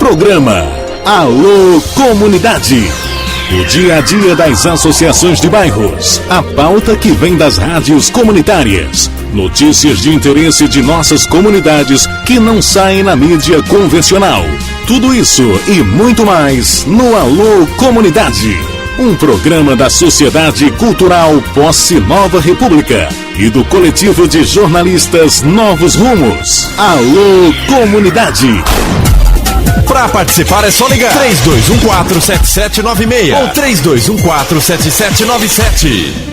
Programa Alô Comunidade. O dia a dia das associações de bairros. A pauta que vem das rádios comunitárias. Notícias de interesse de nossas comunidades que não saem na mídia convencional. Tudo isso e muito mais no Alô Comunidade. Um programa da Sociedade Cultural Posse Nova República e do coletivo de jornalistas Novos Rumos. Alô Comunidade. Para participar é só ligar 3214-7796 ou 3214-7797.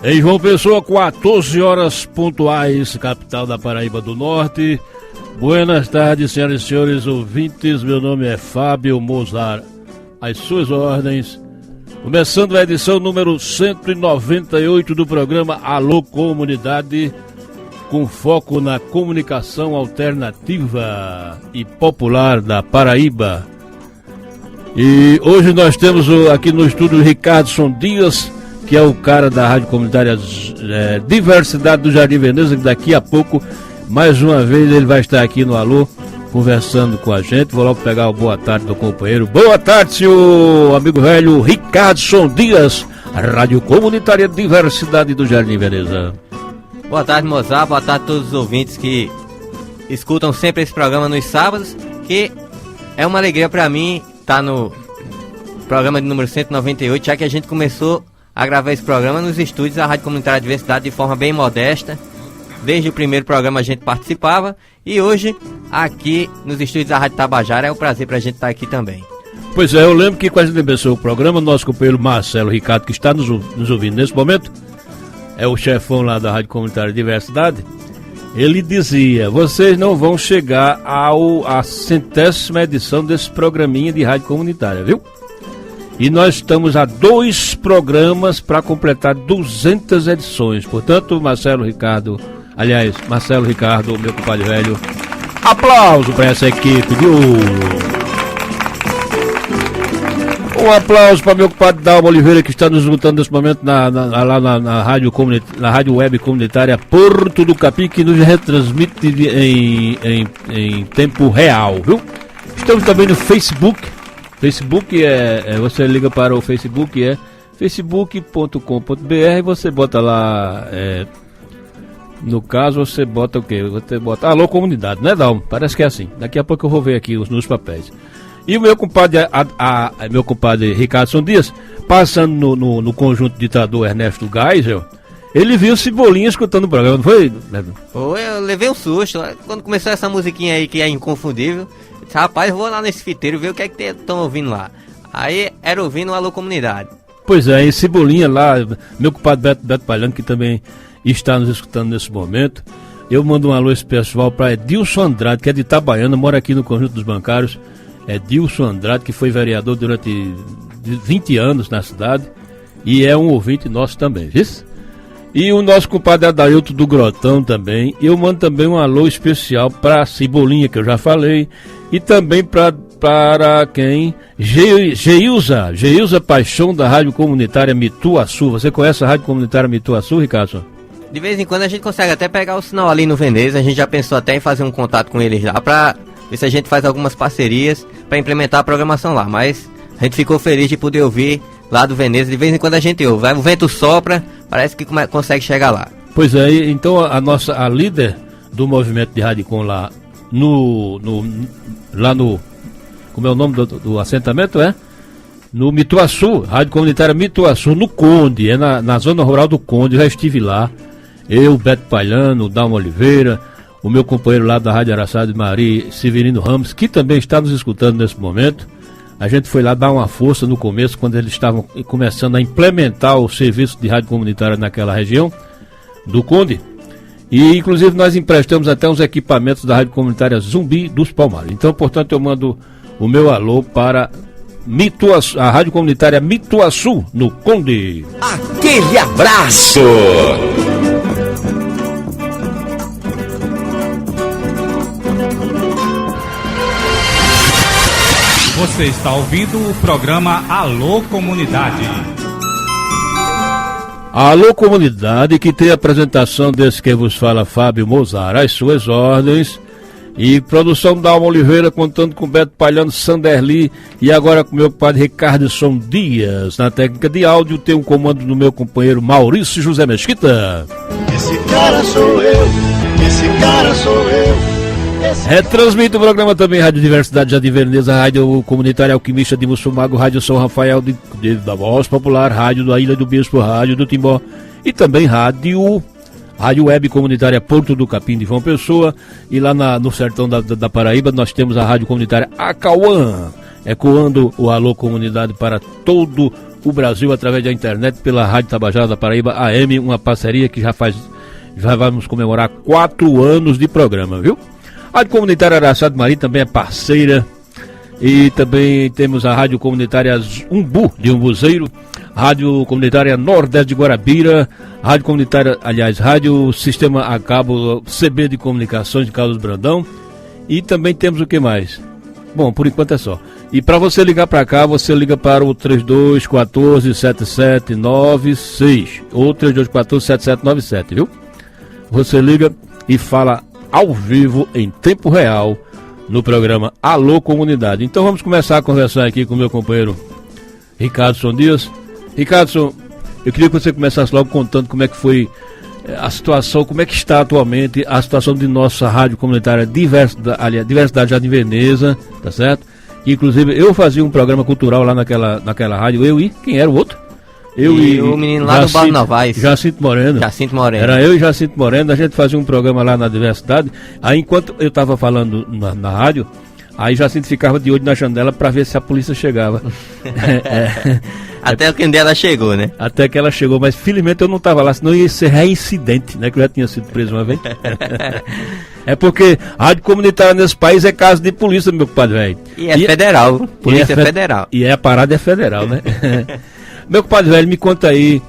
Em João Pessoa, 14 horas pontuais, capital da Paraíba do Norte. Buenas tardes, senhoras e senhores ouvintes. Meu nome é Fábio Mozart. Às suas ordens. Começando a edição número 198 do programa Alô Comunidade, com foco na comunicação alternativa e popular da Paraíba. E hoje nós temos aqui no estúdio Ricardo Dias, que é o cara da Rádio Comunitária Diversidade do Jardim Veneza, que daqui a pouco, mais uma vez, ele vai estar aqui no Alô, conversando com a gente. Vou logo pegar o boa tarde do companheiro. Boa tarde, senhor amigo velho Ricardo Dias, Rádio Comunitária Diversidade do Jardim Veneza. Boa tarde, Mozart, boa tarde a todos os ouvintes que escutam sempre esse programa nos sábados, que é uma alegria para mim estar no programa de número 198, já que a gente começou a gravar esse programa nos estúdios da Rádio Comunitária Diversidade de forma bem modesta. Desde o primeiro programa a gente participava e hoje aqui nos estúdios da Rádio Tabajara é um prazer pra gente estar aqui também. Pois é, eu lembro que quando a gente começou o programa, nosso companheiro Marcelo Ricardo, que está nos ouvindo nesse momento, é o chefão lá da Rádio Comunitária Diversidade, ele dizia: vocês não vão chegar à 100ª edição desse programinha de Rádio Comunitária, viu? E nós estamos a 2 programas para completar 200 edições. Portanto, Marcelo Ricardo, meu compadre velho, aplauso para essa equipe de ouro. Um aplauso para meu compadre Dalmo Oliveira, que está nos escutando nesse momento na rádio web comunitária Porto do Capim, que nos retransmite em tempo real, viu? Estamos também no Facebook. Você liga para o Facebook, facebook.com.br, você bota lá, no caso você bota o quê? Você bota Alô Comunidade, né, Dalmo? Parece que é assim. Daqui a pouco eu vou ver aqui nos papéis. E o meu compadre, meu compadre Ricardo Dias, passando no conjunto ditador Ernesto Geisel, ele viu Cebolinha escutando o programa, não foi? Foi, eu levei um susto. Quando começou essa musiquinha aí que é inconfundível, eu disse: rapaz, eu vou lá nesse fiteiro ver o que é que estão ouvindo lá. Aí era ouvindo o Alô Comunidade. Pois é, e Cebolinha lá, meu compadre Beto Palhano, que também está nos escutando nesse momento. Eu mando um alô especial para Edilson Andrade, que é de Itabaiana, mora aqui no Conjunto dos Bancários. Edilson Andrade, que foi vereador durante 20 anos na cidade e é um ouvinte nosso também, viu? E o nosso compadre Adailton do Grotão também. Eu mando também um alô especial para Cebolinha, que eu já falei, e também para quem? Geilza Paixão, da Rádio Comunitária Mituaçu. Você conhece a Rádio Comunitária Mituaçu, Ricardo? De vez em quando a gente consegue até pegar o sinal ali no Veneza. A gente já pensou até em fazer um contato com eles lá para ver se a gente faz algumas parcerias para implementar a programação lá. Mas a gente ficou feliz de poder ouvir lá do Veneza. De vez em quando a gente ouve. O vento sopra, parece que consegue chegar lá. Pois é, então a líder do movimento de Radicom lá lá no como é o nome do assentamento, no Mituaçu, Rádio Comunitária Mituaçu, no Conde, na zona rural do Conde. Já estive lá, eu, Beto Palhano, Dalma Oliveira, o meu companheiro lá da Rádio Araçá de Maria, Severino Ramos, que também está nos escutando nesse momento. A gente foi lá dar uma força no começo, quando eles estavam começando a implementar o serviço de rádio comunitária naquela região do Conde. E inclusive nós emprestamos até uns equipamentos da Rádio Comunitária Zumbi dos Palmares. Então, portanto, eu mando o meu alô para Mituaçu, a Rádio Comunitária Mituaçu, no Conde. Aquele abraço! Você está ouvindo o programa Alô Comunidade. Alô Comunidade, que tem a apresentação desse que vos fala, Fábio Mozart, às suas ordens. E produção da Alma Oliveira, contando com Beto Palhano, Sanderli e agora com meu padre Ricardo Dias. Na técnica de áudio tem um comando do meu companheiro Maurício José Mesquita. Esse cara sou eu, esse cara sou eu. Retransmite o programa também Rádio Diversidade Jardim Veneza, Rádio Comunitária Alquimista de Mussumago, Rádio São Rafael da Voz Popular, Rádio da Ilha do Bispo, Rádio do Timbó e também Rádio Web Comunitária Porto do Capim de João Pessoa. E lá no sertão da Paraíba nós temos a Rádio Comunitária Acauã, ecoando o Alô Comunidade para todo o Brasil através da internet pela Rádio Tabajara da Paraíba AM, uma parceria que já vamos comemorar 4 anos de programa, viu? A Rádio Comunitária Araçá de Maria também é parceira. E também temos a Rádio Comunitária Umbu, de Umbuzeiro, Rádio Comunitária Nordeste de Guarabira, Rádio Comunitária, Rádio Sistema a Cabo CB de Comunicações de Carlos Brandão. E também temos o que mais? Bom, por enquanto é só. E para você ligar para cá, você liga para o 3214-7796 ou 3214-7797, viu? Você liga e fala ao vivo, em tempo real, no programa Alô Comunidade. Então vamos começar a conversar aqui com o meu companheiro Ricardo Dias. Ricardo, eu queria que você começasse logo contando como é que foi a situação, como é que está atualmente a situação de nossa rádio comunitária Diversidade Jardim Veneza, tá certo? Inclusive eu fazia um programa cultural lá naquela rádio, eu e quem era o outro? Eu e o menino lá do Barro Novaes. Jacinto Moreno. Era eu e Jacinto Moreno, a gente fazia um programa lá na Diversidade. Aí enquanto eu estava falando na rádio, aí Jacinto ficava de olho na janela para ver se a polícia chegava. Até que ela chegou, né? Até que ela chegou, mas felizmente eu não estava lá, senão ia ser reincidente, né? Que eu já tinha sido preso uma vez. É porque a rádio comunitária nesse país é caso de polícia, meu compadre velho. E é federal, polícia federal. E a parada é federal, né? Meu compadre velho, me conta aí,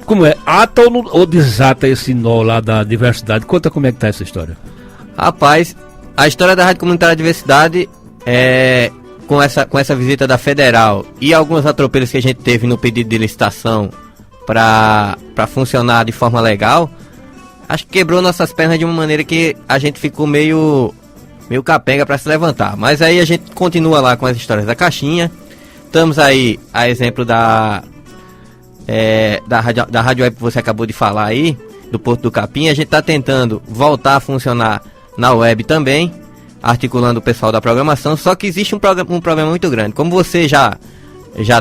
como é? Ata ou desata esse nó lá da diversidade? Conta como é que tá essa história. Rapaz, a história da Rádio Comunitária Diversidade é com essa visita da Federal e alguns atropelos que a gente teve no pedido de licitação para funcionar de forma legal, acho que quebrou nossas pernas de uma maneira que a gente ficou meio capenga para se levantar. Mas aí a gente continua lá com as histórias da caixinha. Estamos aí, a exemplo da Rádio Web que você acabou de falar aí, do Porto do Capim. A gente está tentando voltar a funcionar na web também, articulando o pessoal da programação, só que existe um problema muito grande. Como você já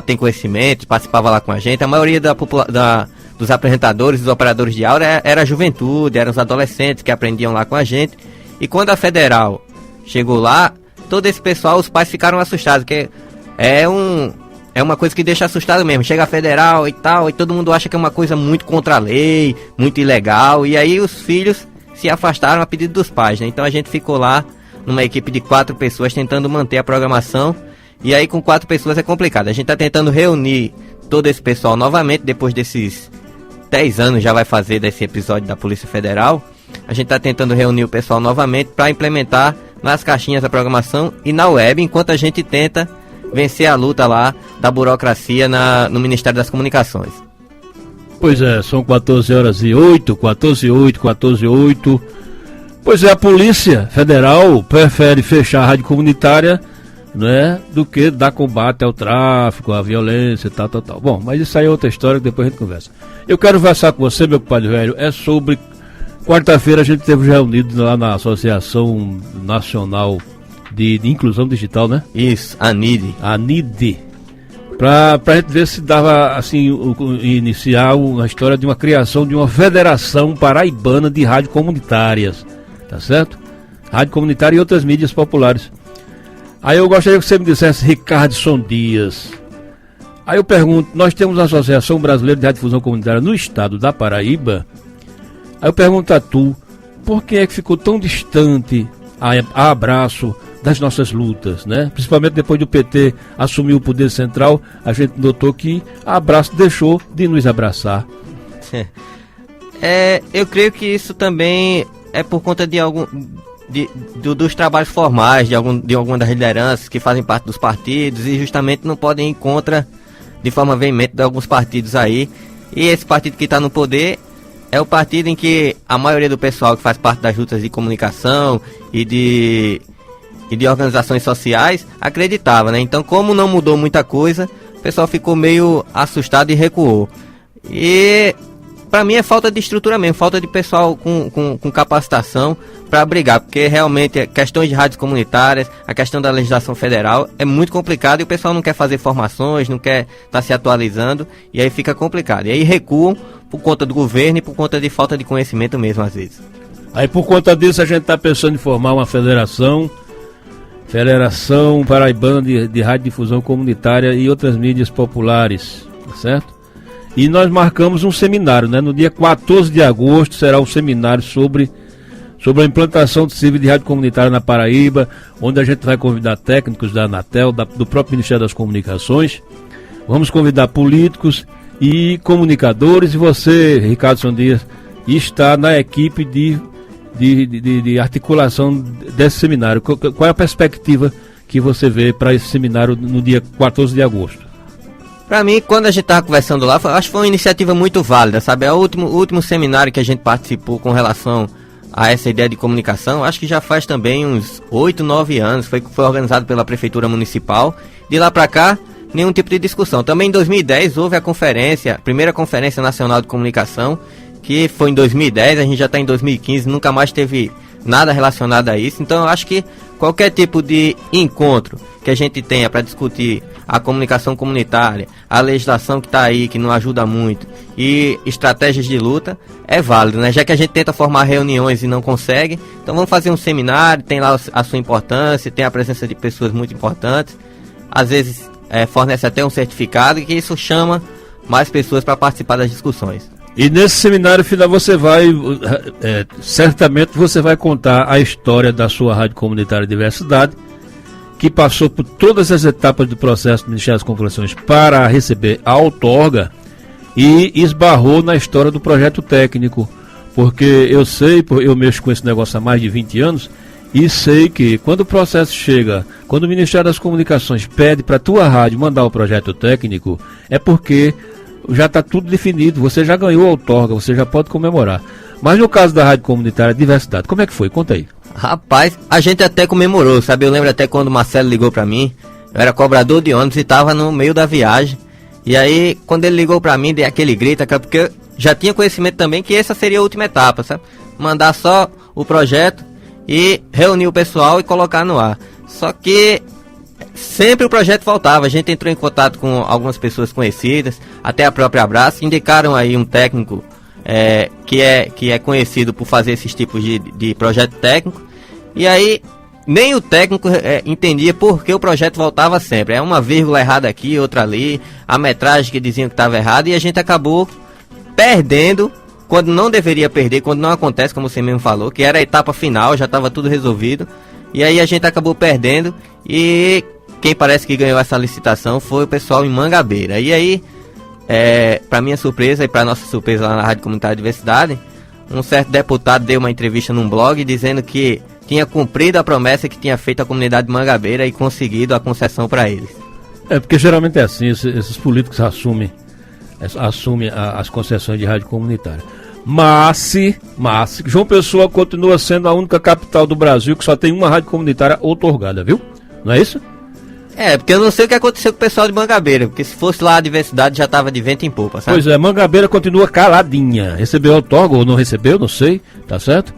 tem conhecimento, participava lá com a gente, a maioria dos apresentadores, dos operadores de áudio era a juventude, eram os adolescentes que aprendiam lá com a gente. E quando a Federal chegou lá, todo esse pessoal, os pais ficaram assustados, porque é uma coisa que deixa assustado mesmo. Chega a Federal e tal, e todo mundo acha que é uma coisa muito contra a lei, muito ilegal, e aí os filhos se afastaram a pedido dos pais, né? Então a gente ficou lá numa equipe de 4 pessoas tentando manter a programação, e aí com 4 pessoas é complicado. A gente está tentando reunir todo esse pessoal novamente, depois desses 10 anos já vai fazer desse episódio da Polícia Federal. A gente está tentando reunir o pessoal novamente para implementar nas caixinhas da programação e na web, enquanto a gente tenta vencer a luta lá da burocracia no Ministério das Comunicações. Pois é, são 14h08. Pois é, a Polícia Federal prefere fechar a rádio comunitária, né, do que dar combate ao tráfico, à violência, tal. Bom, mas isso aí é outra história que depois a gente conversa. Eu quero conversar com você, meu compadre velho, é sobre... Quarta-feira a gente esteve reunido lá na Associação Nacional de Inclusão Digital, né? Isso, ANID. ANID. Pra gente ver se dava, assim, iniciar uma história de uma criação de uma federação paraibana de rádio comunitárias, tá certo? Rádio comunitária e outras mídias populares. Aí eu gostaria que você me dissesse Ricardson Dias. Aí eu pergunto, nós temos a Associação Brasileira de Radiodifusão Comunitária no estado da Paraíba. Aí eu pergunto a tu, por que é que ficou tão distante a Abraço das nossas lutas, né? Principalmente depois do PT assumir o poder central, a gente notou que a Abraço deixou de nos abraçar. Eu creio que isso também é por conta de dos trabalhos formais de alguma das lideranças que fazem parte dos partidos e justamente não podem ir contra de forma veemente de alguns partidos aí. E esse partido que está no poder é o partido em que a maioria do pessoal que faz parte das lutas de comunicação e de organizações sociais acreditava, né? Então, como não mudou muita coisa, o pessoal ficou meio assustado e recuou. E para mim é falta de estrutura mesmo, falta de pessoal com capacitação para brigar, porque realmente questões de rádios comunitárias, a questão da legislação federal é muito complicado e o pessoal não quer fazer formações, não quer estar se atualizando e aí fica complicado. E aí recuam por conta do governo e por conta de falta de conhecimento mesmo às vezes. Aí por conta disso a gente está pensando em formar uma Federação Paraibana de Radiodifusão Comunitária e outras mídias populares, certo? E nós marcamos um seminário, né? No dia 14 de agosto será um seminário sobre a implantação do serviço de rádio comunitária na Paraíba, onde a gente vai convidar técnicos da Anatel, do próprio Ministério das Comunicações. Vamos convidar políticos e comunicadores, e você, Ricardson Dias, está na equipe de articulação desse seminário. Qual é a perspectiva que você vê para esse seminário no dia 14 de agosto? Para mim, quando a gente estava conversando lá, acho que foi uma iniciativa muito válida, sabe? É o último seminário que a gente participou com relação a essa ideia de comunicação, acho que já faz também uns 8, 9 anos, foi organizado pela Prefeitura Municipal. De lá para cá, nenhum tipo de discussão. Também em 2010 houve a primeira Conferência Nacional de Comunicação, que foi em 2010, a gente já está em 2015, nunca mais teve nada relacionado a isso. Então eu acho que qualquer tipo de encontro que a gente tenha para discutir a comunicação comunitária, a legislação que está aí, que não ajuda muito, e estratégias de luta, é válido, né? Já que a gente tenta formar reuniões e não consegue, então vamos fazer um seminário, tem lá a sua importância, tem a presença de pessoas muito importantes, às vezes fornece até um certificado, e que isso chama mais pessoas para participar das discussões. E nesse seminário final você vai, certamente você vai contar a história da sua rádio comunitária de diversidade, que passou por todas as etapas do processo do Ministério das Comunicações para receber a outorga e esbarrou na história do projeto técnico, porque eu mexo com esse negócio há mais de 20 anos e sei que quando o processo chega, quando o Ministério das Comunicações pede para a tua rádio mandar o projeto técnico, é porque já está tudo definido, você já ganhou a outorga, você já pode comemorar. Mas no caso da rádio comunitária diversidade, como é que foi? Conta aí. Rapaz, a gente até comemorou, sabe? Eu lembro até quando o Marcelo ligou pra mim, eu era cobrador de ônibus e tava no meio da viagem. E aí, quando ele ligou pra mim, dei aquele grito, porque eu já tinha conhecimento também que essa seria a última etapa, sabe? Mandar só o projeto e reunir o pessoal e colocar no ar. Só que sempre o projeto faltava, a gente entrou em contato com algumas pessoas conhecidas, até a própria Abraço, indicaram aí um técnico que é conhecido por fazer esses tipos de projeto técnico. E aí, nem o técnico entendia por que o projeto voltava sempre. É uma vírgula errada aqui, outra ali, a metragem que diziam que estava errada, e a gente acabou perdendo, quando não deveria perder, quando não acontece, como você mesmo falou, que era a etapa final, já estava tudo resolvido. E aí a gente acabou perdendo, e quem parece que ganhou essa licitação foi o pessoal em Mangabeira. E aí, para minha surpresa e para nossa surpresa lá na Rádio Comunitária de Diversidade, um certo deputado deu uma entrevista num blog dizendo que tinha cumprido a promessa que tinha feito a comunidade de Mangabeira e conseguido a concessão para eles. Porque geralmente é assim, esses políticos assumem as concessões de rádio comunitária. Mas João Pessoa continua sendo a única capital do Brasil que só tem uma rádio comunitária outorgada, viu? Não é isso? Porque eu não sei o que aconteceu com o pessoal de Mangabeira, porque se fosse lá a diversidade já tava de vento em popa, sabe? Pois é, Mangabeira continua caladinha. Recebeu outorga ou não recebeu, não sei, tá certo?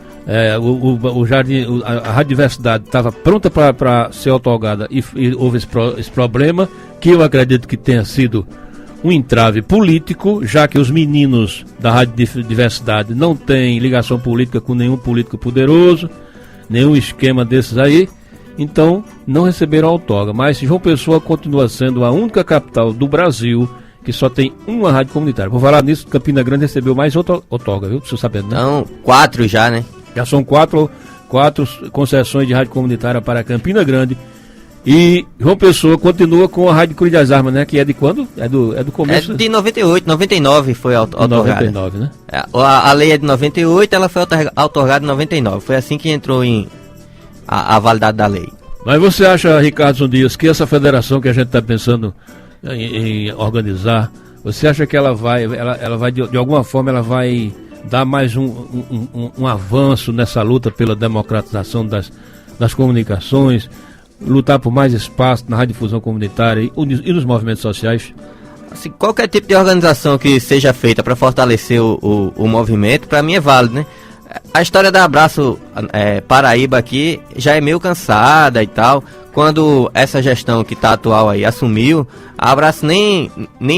A Rádio Diversidade estava pronta para ser outorgada e houve esse problema, que eu acredito que tenha sido um entrave político, já que os meninos da Rádio Diversidade não têm ligação política com nenhum político poderoso, nenhum esquema desses aí. Então, não receberam a outorga, mas João Pessoa continua sendo a única capital do Brasil que só tem uma rádio comunitária. Por falar nisso, Campina Grande recebeu mais outra outorga, viu? Você sabendo, né? Então, 4 já, né? Já são quatro concessões de rádio comunitária para Campina Grande. E João Pessoa continua com a Rádio Cruz das Armas, né? Que é de quando? É do começo? É de 98, 99 foi outorgada. 99, né? A lei é de 98, ela foi outorgada em 99. Foi assim que entrou em a validade da lei. Mas você acha, Ricardo Dias, que essa federação que a gente está pensando em organizar, você acha que ela vai de alguma forma, ela vai dar mais um avanço nessa luta pela democratização das comunicações, lutar por mais espaço na radiodifusão comunitária e nos movimentos sociais? Assim, qualquer tipo de organização que seja feita para fortalecer o movimento, para mim é válido, né? A história da Abraço Paraíba aqui já é meio cansada e tal. Quando essa gestão que está atual aí assumiu, a Abraço nem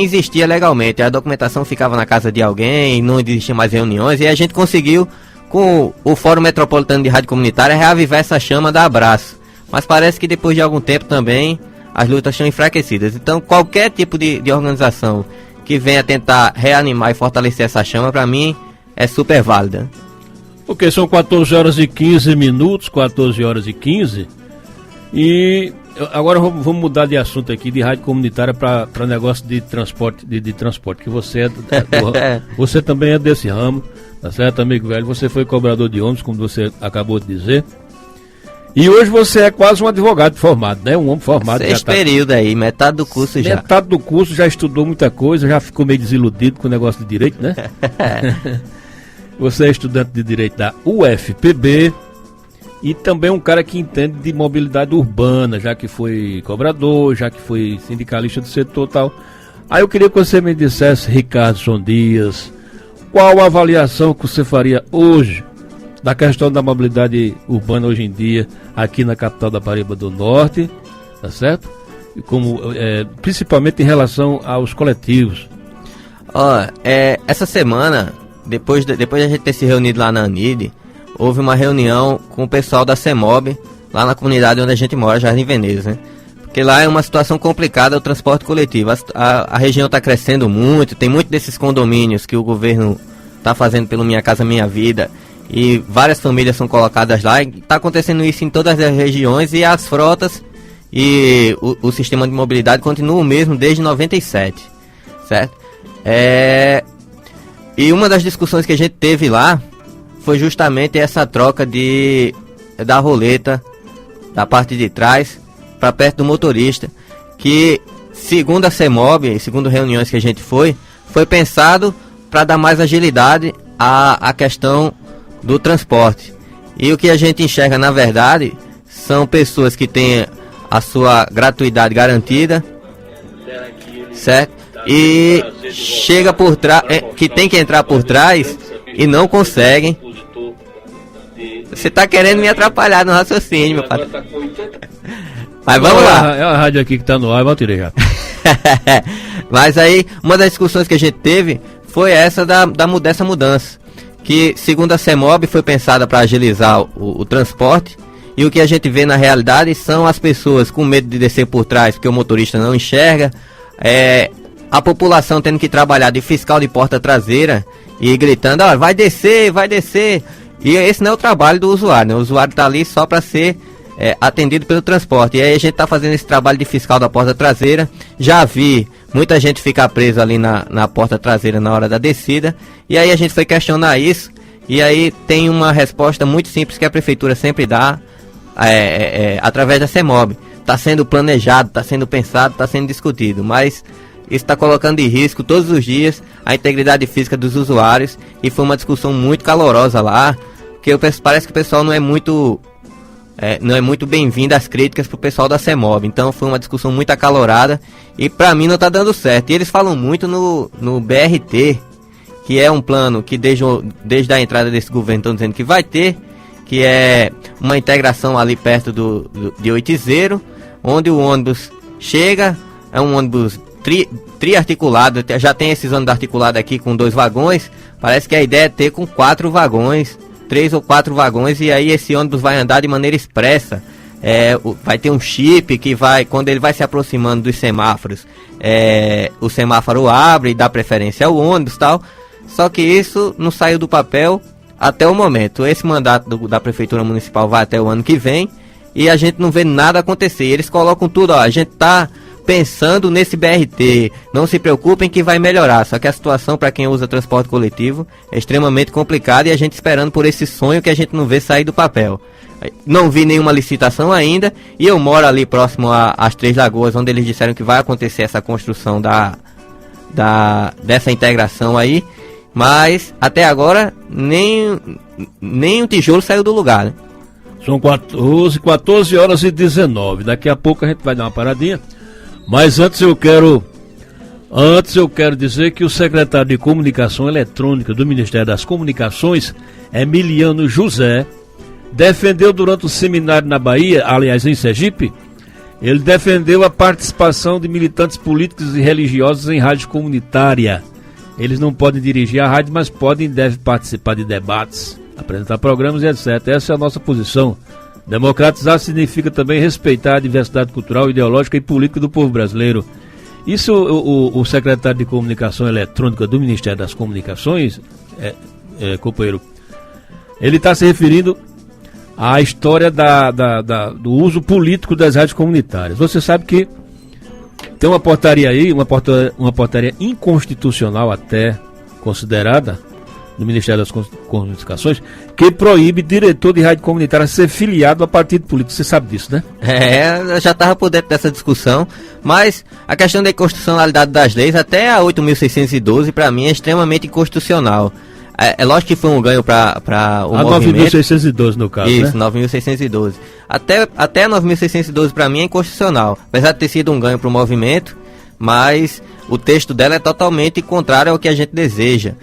existia legalmente. A documentação ficava na casa de alguém, não existiam mais reuniões. E a gente conseguiu, com o Fórum Metropolitano de Rádio Comunitária, reavivar essa chama da Abraço. Mas parece que depois de algum tempo também as lutas estão enfraquecidas. Então qualquer tipo de organização que venha tentar reanimar e fortalecer essa chama, para mim, é super válida. Ok, são 14 horas e 15 minutos, 14 horas e 15. E agora vamos mudar de assunto aqui, de rádio comunitária para negócio de transporte, de transporte, que você você também é desse ramo, tá certo, amigo velho? Você foi cobrador de ônibus, como você acabou de dizer. E hoje você é quase um advogado formado, né? Um homem formado. Esse período aí, metade do curso já. Metade do curso, já estudou muita coisa, já ficou meio desiludido com o negócio de direito, né? Você é estudante de Direito da UFPB e também um cara que entende de mobilidade urbana, já que foi cobrador, já que foi sindicalista do setor e tal. Aí eu queria que você me dissesse, Ricardo Dias, qual a avaliação que você faria hoje da questão da mobilidade urbana hoje em dia aqui na capital da Paraíba do Norte, tá certo? E principalmente em relação aos coletivos. Essa semana, depois da gente ter se reunido lá na ANID, houve uma reunião com o pessoal da CEMOB, lá na comunidade onde a gente mora, Jardim Veneza, né? Porque lá é uma situação complicada o transporte coletivo. A região está crescendo muito, tem muito desses condomínios que o governo está fazendo pelo Minha Casa Minha Vida, e várias famílias são colocadas lá, e está acontecendo isso em todas as regiões, e as frotas e o sistema de mobilidade continuam o mesmo desde 97, certo? E uma das discussões que a gente teve lá foi justamente essa troca da roleta da parte de trás para perto do motorista, que segundo a CEMOB, segundo reuniões que a gente foi pensado para dar mais agilidade à questão do transporte. E o que a gente enxerga, na verdade, são pessoas que têm a sua gratuidade garantida, certo? E chega por trás, que tem que entrar por trás e não conseguem. Você tá querendo me atrapalhar no raciocínio, meu pai. Mas vamos lá. É a rádio aqui que tá no ar, eu tirei já. Mas aí, uma das discussões que a gente teve foi essa dessa mudança, que segundo a CEMOB foi pensada para agilizar o transporte, e o que a gente vê na realidade são as pessoas com medo de descer por trás porque o motorista não enxerga, a população tendo que trabalhar de fiscal de porta traseira e gritando, vai descer, e esse não é o trabalho do usuário, né? O usuário está ali só para ser atendido pelo transporte, e aí a gente está fazendo esse trabalho de fiscal da porta traseira. Já vi muita gente ficar presa ali na porta traseira na hora da descida, e aí a gente foi questionar isso, e aí tem uma resposta muito simples que a prefeitura sempre dá, através da CEMOB. Está sendo planejado, está sendo pensado, está sendo discutido, mas Isso está colocando em risco todos os dias a integridade física dos usuários. E foi uma discussão muito calorosa lá, que parece que o pessoal não é muito bem-vindo às críticas pro pessoal da CEMOB. Então foi uma discussão muito acalorada e para mim não está dando certo. E eles falam muito no BRT, que é um plano que desde a entrada desse governo estão dizendo que vai ter, que é uma integração ali perto de Oitizeiro, onde o ônibus chega, é um ônibus triarticulado, já tem esses ônibus articulados aqui com 2 vagões, parece que a ideia é ter com 4 vagões, 3 ou 4 vagões, e aí esse ônibus vai andar de maneira expressa. Vai ter um chip que vai, quando ele vai se aproximando dos semáforos, o semáforo abre e dá preferência ao ônibus e tal. Só que isso não saiu do papel até o momento. Esse mandato da Prefeitura Municipal vai até o ano que vem e a gente não vê nada acontecer. Eles colocam tudo, a gente tá pensando nesse BRT, não se preocupem que vai melhorar. Só que a situação para quem usa transporte coletivo é extremamente complicada e a gente esperando por esse sonho que a gente não vê sair do papel. Não vi nenhuma licitação ainda e eu moro ali próximo às Três Lagoas, onde eles disseram que vai acontecer essa construção dessa integração aí. Mas até agora nem um tijolo saiu do lugar, né? São 14 horas e 19. Daqui a pouco a gente vai dar uma paradinha. Mas antes eu quero dizer que o secretário de Comunicação Eletrônica do Ministério das Comunicações, Emiliano José, defendeu durante o seminário na Bahia, aliás em Sergipe, ele defendeu a participação de militantes políticos e religiosos em rádio comunitária. Eles não podem dirigir a rádio, mas podem e devem participar de debates, apresentar programas e etc. Essa é a nossa posição. Democratizar significa também respeitar a diversidade cultural, ideológica e política do povo brasileiro. Isso o secretário de Comunicação Eletrônica do Ministério das Comunicações, companheiro, ele está se referindo à história do uso político das rádios comunitárias. Você sabe que tem uma portaria aí, uma portaria inconstitucional até considerada no Ministério das Comunicações, que proíbe diretor de rádio comunitária ser filiado a partido político. Você sabe disso, né? Eu já estava por dentro dessa discussão, mas a questão da inconstitucionalidade das leis, até a 8.612, para mim, é extremamente inconstitucional. É lógico que foi um ganho para o movimento. 9.612 no caso, isso, né? 9.612. Até 9.612 para mim é inconstitucional. Apesar de ter sido um ganho para o movimento, mas o texto dela é totalmente contrário ao que a gente deseja.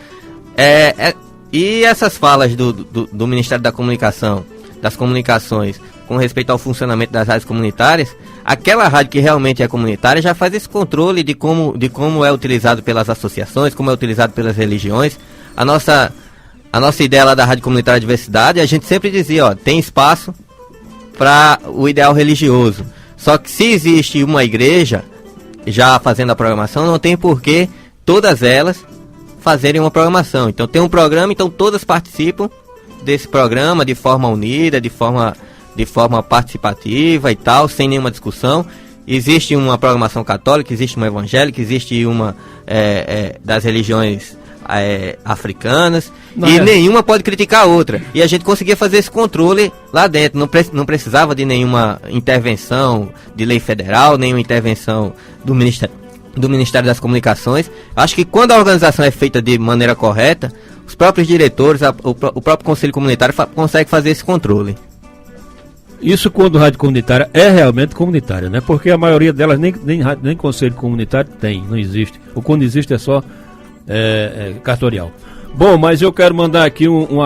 E essas falas do Ministério da Comunicação, das Comunicações, com respeito ao funcionamento das rádios comunitárias, aquela rádio que realmente é comunitária já faz esse controle de como é utilizado pelas associações, como é utilizado pelas religiões. A nossa ideia lá da Rádio Comunitária Diversidade, a gente sempre dizia, tem espaço para o ideal religioso. Só que se existe uma igreja já fazendo a programação, não tem por que todas elas fazerem uma programação. Então tem um programa, então todas participam desse programa de forma unida, de forma participativa e tal, sem nenhuma discussão. Existe uma programação católica, existe uma evangélica, existe uma das religiões africanas, nenhuma pode criticar a outra. E a gente conseguia fazer esse controle lá dentro, não precisava de nenhuma intervenção de lei federal, nenhuma intervenção do Ministério das Comunicações. Acho que quando a organização é feita de maneira correta, os próprios diretores, o próprio Conselho Comunitário consegue fazer esse controle. Isso quando rádio comunitária é realmente comunitária, né? Porque a maioria delas nem Conselho Comunitário tem, não existe. O quando existe é só cartorial. Bom, mas eu quero mandar aqui um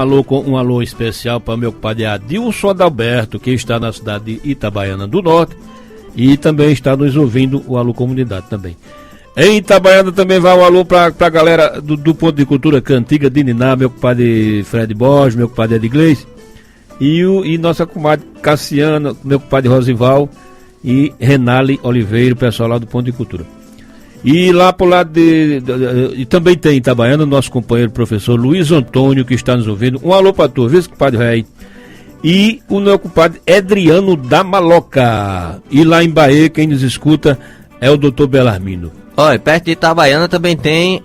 alô especial para meu compadre Adilson Adalberto, que está na cidade de Itabaiana do Norte e também está nos ouvindo o Alô Comunidade também. Em Itabaiana também vai um alô para a galera do Ponto de Cultura Cantiga de Niná, meu compadre Fred Borges, meu compadre Edglês e nossa comadre Cassiana, meu compadre Rosival e Renale Oliveira, o pessoal lá do Ponto de Cultura. E lá pro lado e também tem em Itabaiana o nosso companheiro professor Luiz Antônio, que está nos ouvindo. Um alô para tu, viu, compadre Rei? E o meu compadre Adriano da Maloca. E lá em Bahia, quem nos escuta é o doutor Belarmino. Olha, perto de Itabaiana também tem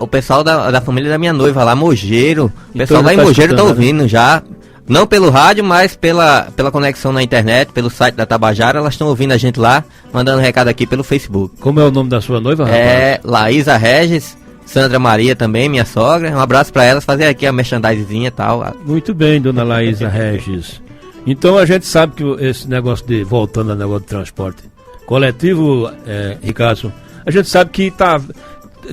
o pessoal da família da minha noiva lá, Mogeiro. O pessoal lá em Mogeiro tá ouvindo já. não pelo rádio, mas pela conexão na internet, pelo site da Tabajara. Elas estão ouvindo a gente lá, mandando recado aqui pelo Facebook. Como é o nome da sua noiva, rapaz? É Laísa Regis, Sandra Maria também, minha sogra. Um abraço para elas, fazer aqui a merchandisezinha e tal. Muito bem, dona Laísa Regis. Então a gente sabe que esse negócio voltando ao negócio de transporte coletivo, Ricardo, a gente sabe que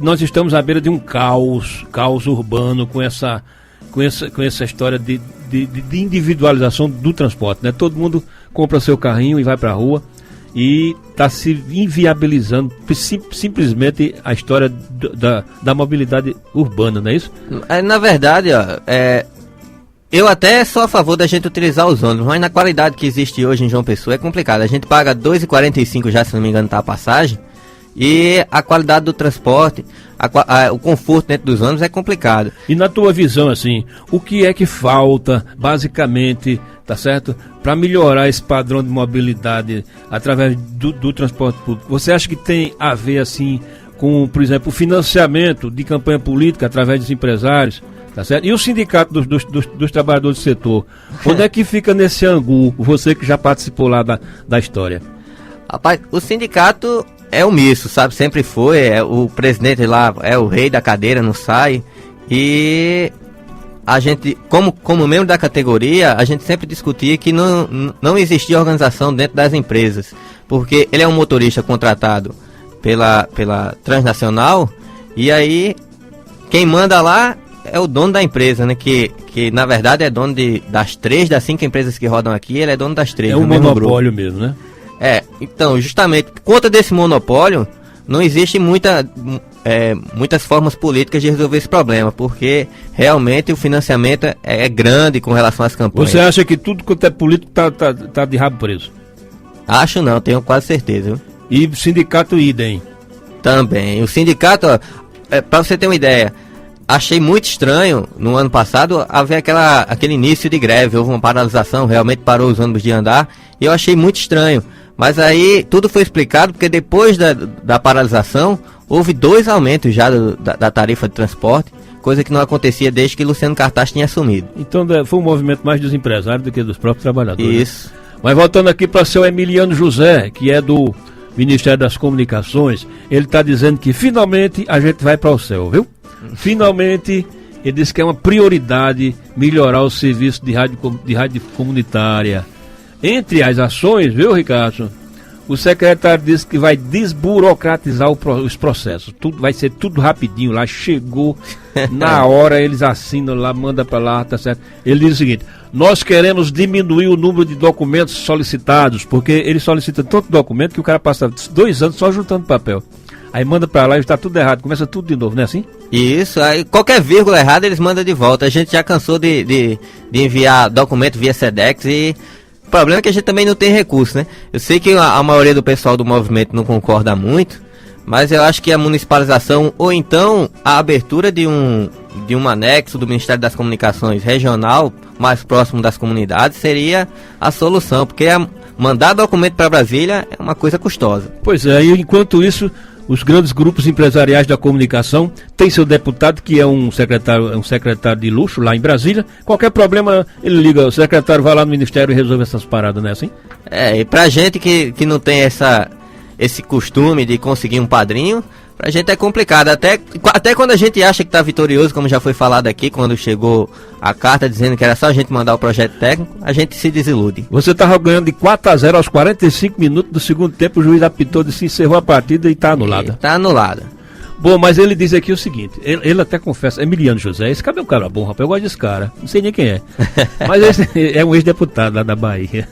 nós estamos à beira de um caos urbano com essa história de individualização do transporte, né? Todo mundo compra seu carrinho e vai para a rua e está se inviabilizando simplesmente a história da mobilidade urbana, não é isso? Na verdade, eu até sou a favor da gente utilizar os ônibus, mas na qualidade que existe hoje em João Pessoa é complicado. A gente paga R$ 2,45 já, se não me engano, tá a passagem. E a qualidade do transporte, o conforto dentro dos ônibus é complicado. E na tua visão, assim, o que é que falta, basicamente, tá certo, para melhorar esse padrão de mobilidade através do transporte público? Você acha que tem a ver, assim, com, por exemplo, o financiamento de campanha política através dos empresários, tá certo? E o sindicato dos trabalhadores do setor? Onde é que fica nesse angu, você que já participou lá da história? Rapaz, o sindicato é omisso, sabe? Sempre foi. O presidente lá é o rei da cadeira, não sai. E a gente, como membro da categoria, a gente sempre discutia que não existia organização dentro das empresas. Porque ele é um motorista contratado pela transnacional. E aí, quem manda lá é o dono da empresa, né? Que na verdade é dono das 3 das 5 empresas que rodam aqui. Ele é dono das 3. É um monopólio mesmo, né? Então, justamente por conta desse monopólio, não existe muitas formas políticas de resolver esse problema, porque realmente o financiamento é grande com relação às campanhas. Você acha que tudo quanto é político tá de rabo preso? Acho não, tenho quase certeza. E o sindicato idem? Também. O sindicato, para você ter uma ideia, achei muito estranho no ano passado haver aquele início de greve, houve uma paralisação, realmente parou os ônibus de andar, e eu achei muito estranho. Mas aí tudo foi explicado porque depois da paralisação houve 2 aumentos já da tarifa de transporte, coisa que não acontecia desde que Luciano Cartaz tinha assumido. Então foi um movimento mais dos empresários do que dos próprios trabalhadores. Isso. Né? Mas voltando aqui para o seu Emiliano José, que é do Ministério das Comunicações, ele está dizendo que finalmente a gente vai para o céu, viu? Finalmente, ele disse que é uma prioridade melhorar o serviço de rádio comunitária. Entre as ações, viu, Ricardo? O secretário disse que vai desburocratizar os processos. Vai ser tudo rapidinho lá. Chegou na hora, eles assinam lá, manda para lá, tá certo? Ele diz o seguinte: nós queremos diminuir o número de documentos solicitados, porque ele solicita tanto documento que o cara passa 2 anos só juntando papel. Aí manda pra lá e está tudo errado, começa tudo de novo, não é assim? Isso, aí qualquer vírgula errada eles mandam de volta. A gente já cansou de enviar documento via SEDEX e o problema é que a gente também não tem recurso, né? Eu sei que a maioria do pessoal do movimento não concorda muito, mas eu acho que a municipalização ou então a abertura de um anexo do Ministério das Comunicações regional, mais próximo das comunidades, seria a solução, porque mandar documento para Brasília é uma coisa custosa. Pois é, e enquanto isso, os grandes grupos empresariais da comunicação têm seu deputado, que é um secretário de luxo lá em Brasília. Qualquer problema, ele liga, o secretário vai lá no ministério e resolve essas paradas, não é assim? E pra gente que não tem esse costume de conseguir um padrinho, pra gente é complicado. Até quando a gente acha que tá vitorioso, como já foi falado aqui, quando chegou a carta dizendo que era só a gente mandar o projeto técnico, a gente se desilude. Você tava ganhando de 4-0 aos 45 minutos do segundo tempo, o juiz apitou, disse, encerrou a partida e tá anulada. Tá anulada. Bom, mas ele diz aqui o seguinte, ele até confessa, Emiliano José, esse cara é um cara bom, rapaz, eu gosto desse cara, não sei nem quem é. Mas esse é um ex-deputado lá da Bahia.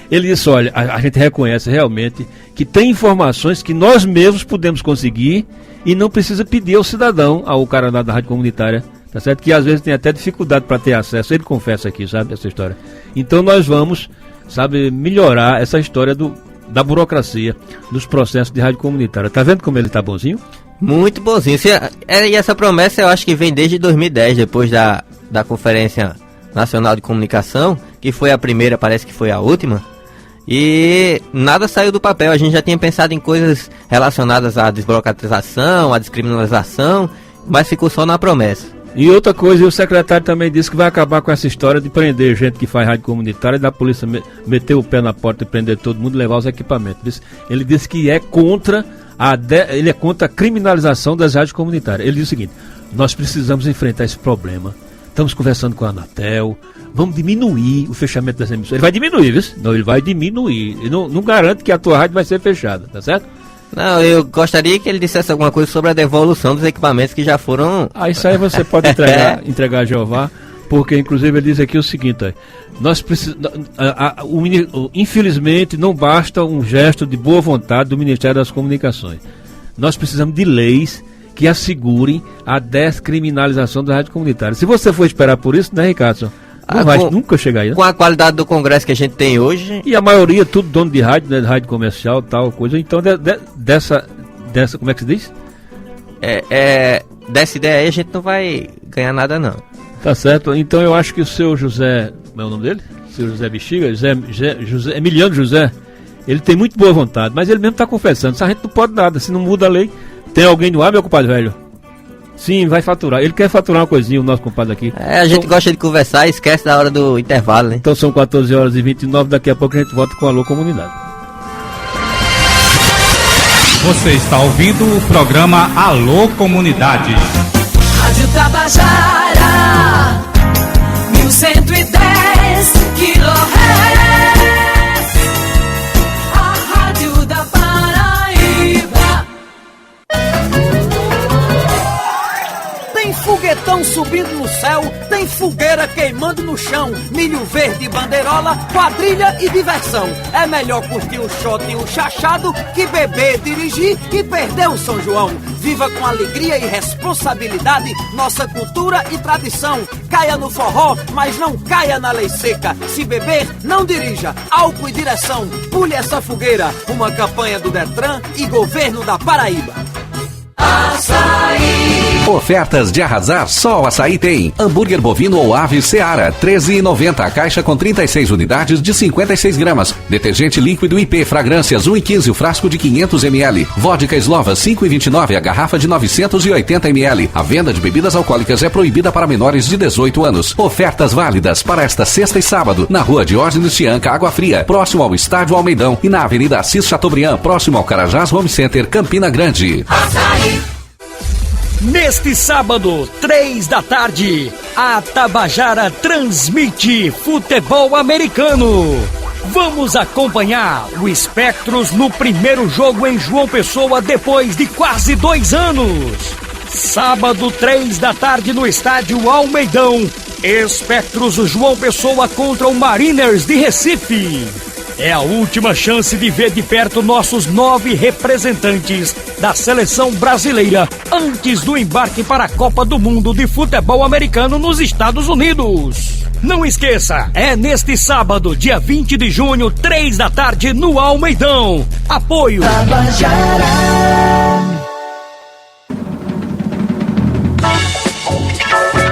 Ele disse, olha, a gente reconhece realmente que tem informações que nós mesmos podemos conseguir e não precisa pedir ao cidadão, ao cara lá da rádio comunitária, tá certo? Que às vezes tem até dificuldade para ter acesso, ele confessa aqui, sabe, essa história. Então nós vamos, sabe, melhorar essa história da burocracia, dos processos de rádio comunitária. Tá vendo como ele tá bonzinho? Muito bonzinho. E essa promessa eu acho que vem desde 2010, depois da Conferência Nacional de Comunicação, que foi a primeira, parece que foi a última. E nada saiu do papel. A gente já tinha pensado em coisas relacionadas à desburocratização, à descriminalização, mas ficou só na promessa. E outra coisa, o secretário também disse que vai acabar com essa história de prender gente que faz rádio comunitária e da polícia meter o pé na porta e prender todo mundo e levar os equipamentos. Ele disse que é contra ele é contra a criminalização das rádios comunitárias. Ele disse o seguinte: nós precisamos enfrentar esse problema. Estamos conversando com a Anatel, vamos diminuir o fechamento das emissoras. Ele vai diminuir, viu? Não, ele vai diminuir. Ele não garante que a tua rádio vai ser fechada, tá certo? Não, eu gostaria que ele dissesse alguma coisa sobre a devolução dos equipamentos que já foram... Isso aí você pode entregar a Jeová, porque inclusive ele diz aqui o seguinte: nós precisamos, infelizmente não basta um gesto de boa vontade do Ministério das Comunicações. Nós precisamos de leis que assegurem a descriminalização da rádio comunitária. Se você for esperar por isso, né, Ricardo? Não vai nunca chegar aí, né? Com a qualidade do Congresso que a gente tem hoje... E a maioria, tudo dono de rádio, né, rádio comercial, tal coisa. Então, dessa como é que se diz? Dessa ideia aí a gente não vai ganhar nada, não. Tá certo. Então, eu acho que o seu José... Como é o nome dele? Seu José Bexiga? Emiliano José. Ele tem muito boa vontade, mas ele mesmo está confessando. Se a gente não pode nada, se não muda a lei... Tem alguém no ar, meu compadre velho? Sim, vai faturar. Ele quer faturar uma coisinha, o nosso compadre aqui. A gente gosta de conversar e esquece da hora do intervalo, né? Então são 14h29, daqui a pouco a gente volta com a Alô Comunidade. Você está ouvindo o programa Alô Comunidade. Rádio Tabajara, 1110 kHz. A rádio da Paraíba. Tem foguetão subindo no céu, tem fogueira queimando no chão, milho verde, bandeirola, quadrilha e diversão. É melhor curtir o shot e o chachado que beber, dirigir e perder o São João. Viva com alegria e responsabilidade nossa cultura e tradição. Caia no forró, mas não caia na lei seca. Se beber, não dirija. Álcool e direção. Pule essa fogueira. Uma campanha do Detran e Governo da Paraíba. Açaí. Ofertas de arrasar, só o Açaí tem. Hambúrguer bovino ou ave Seara, R$13,90 a caixa com 36 unidades de 56 gramas. Detergente líquido IP Fragrâncias, R$1,15 o frasco de 500 ml. Vodka Eslova, R$5,29 a garrafa de 980 ml. A venda de bebidas alcoólicas é proibida para menores de 18 anos. Ofertas válidas para esta sexta e sábado, na rua Diógenes Tianca, Água Fria, próximo ao Estádio Almeidão, e na Avenida Assis Chateaubriand, próximo ao Carajás Home Center, Campina Grande. Açaí. Neste sábado, 3 da tarde, a Tabajara transmite futebol americano. Vamos acompanhar o Espectros no primeiro jogo em João Pessoa depois de quase 2 anos. Sábado, 3 da tarde, no estádio Almeidão, Espectros João Pessoa contra o Mariners de Recife. É a última chance de ver de perto nossos 9 representantes da seleção brasileira antes do embarque para a Copa do Mundo de Futebol Americano nos Estados Unidos. Não esqueça, é neste sábado, dia 20 de junho, 3 da tarde, no Almeidão. Apoio Tabajara.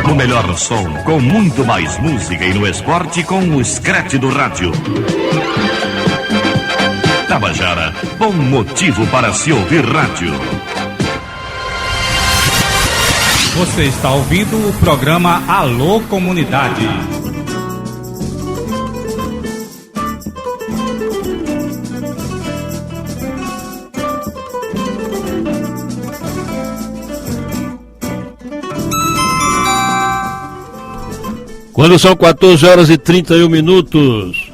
No melhor som, com muito mais música, e no esporte com o scratch do rádio. Tabajara, bom motivo para se ouvir rádio. Você está ouvindo o programa Alô Comunidade. Quando são 14h31,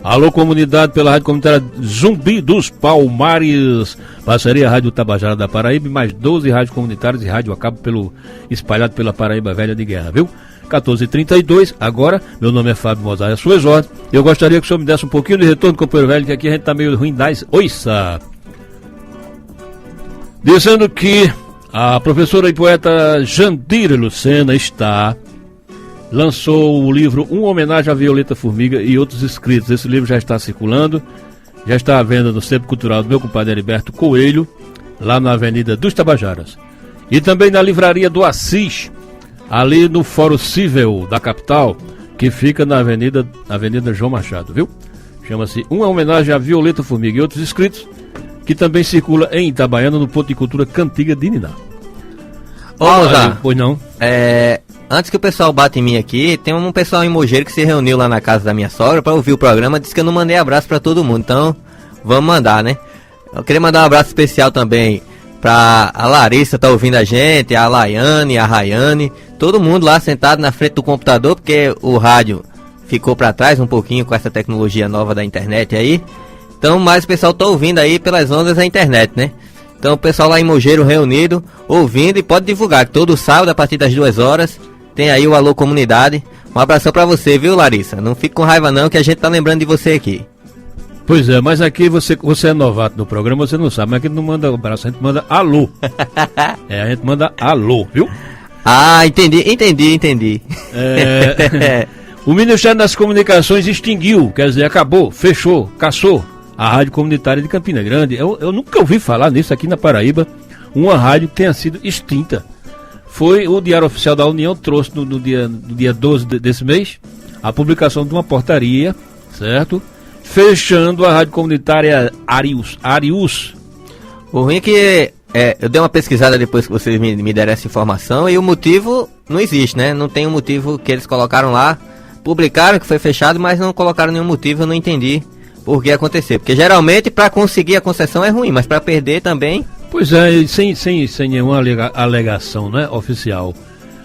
Alô Comunidade pela Rádio Comunitária Zumbi dos Palmares, parceria Rádio Tabajara da Paraíba e mais 12 rádios comunitárias e rádio a cabo espalhado pela Paraíba Velha de Guerra, viu? 14h32, agora, meu nome é Fábio Mozart, a suas ordens. Eu gostaria que o senhor me desse um pouquinho de retorno, companheiro velho, que aqui a gente tá meio ruim das oiça. Dizendo que a professora e poeta Jandira Lucena lançou o livro Uma Homenagem a Violeta Formiga e Outros Escritos. Esse livro já está circulando, já está à venda no Centro Cultural do meu compadre Heriberto Coelho, lá na Avenida dos Tabajaras. E também na Livraria do Assis, ali no Fórum Cível da capital, que fica na Avenida João Machado, viu? Chama-se Uma Homenagem a Violeta Formiga e Outros Escritos, que também circula em Itabaiana, no Ponto de Cultura Cantiga de Niná. Ô, Mozart, Pois não. antes que o pessoal bata em mim aqui, tem um pessoal em Mogeiro que se reuniu lá na casa da minha sogra pra ouvir o programa, disse que eu não mandei abraço pra todo mundo, então vamos mandar, né? Eu queria mandar um abraço especial também pra a Larissa, tá ouvindo a gente, a Laiane, a Rayane, todo mundo lá sentado na frente do computador, porque o rádio ficou pra trás um pouquinho com essa tecnologia nova da internet aí. Então, mas o pessoal tá ouvindo aí pelas ondas da internet, né? Então, o pessoal lá em Mogeiro reunido, ouvindo, e pode divulgar que todo sábado, a partir das 2 horas, tem aí o Alô Comunidade. Um abração pra você, viu, Larissa? Não fique com raiva não, que a gente tá lembrando de você aqui. Pois é, mas aqui você é novato no programa, você não sabe, mas aqui não manda abraço, a gente manda alô. A gente manda alô, viu? Ah, entendi. O Ministério das Comunicações extinguiu, quer dizer, acabou, fechou, caçou a Rádio Comunitária de Campina Grande. Eu nunca ouvi falar nisso aqui na Paraíba, uma rádio que tenha sido extinta. Foi o Diário Oficial da União, trouxe no dia 12 desse mês, a publicação de uma portaria, certo? Fechando a Rádio Comunitária Arius. O ruim é que eu dei uma pesquisada depois que vocês me deram essa informação, e o motivo não existe, né? Não tem um motivo que eles colocaram lá. Publicaram que foi fechado, mas não colocaram nenhum motivo, eu não entendi por que aconteceu. Porque geralmente para conseguir a concessão é ruim, mas para perder também... Pois é, sem nenhuma alegação, né, oficial.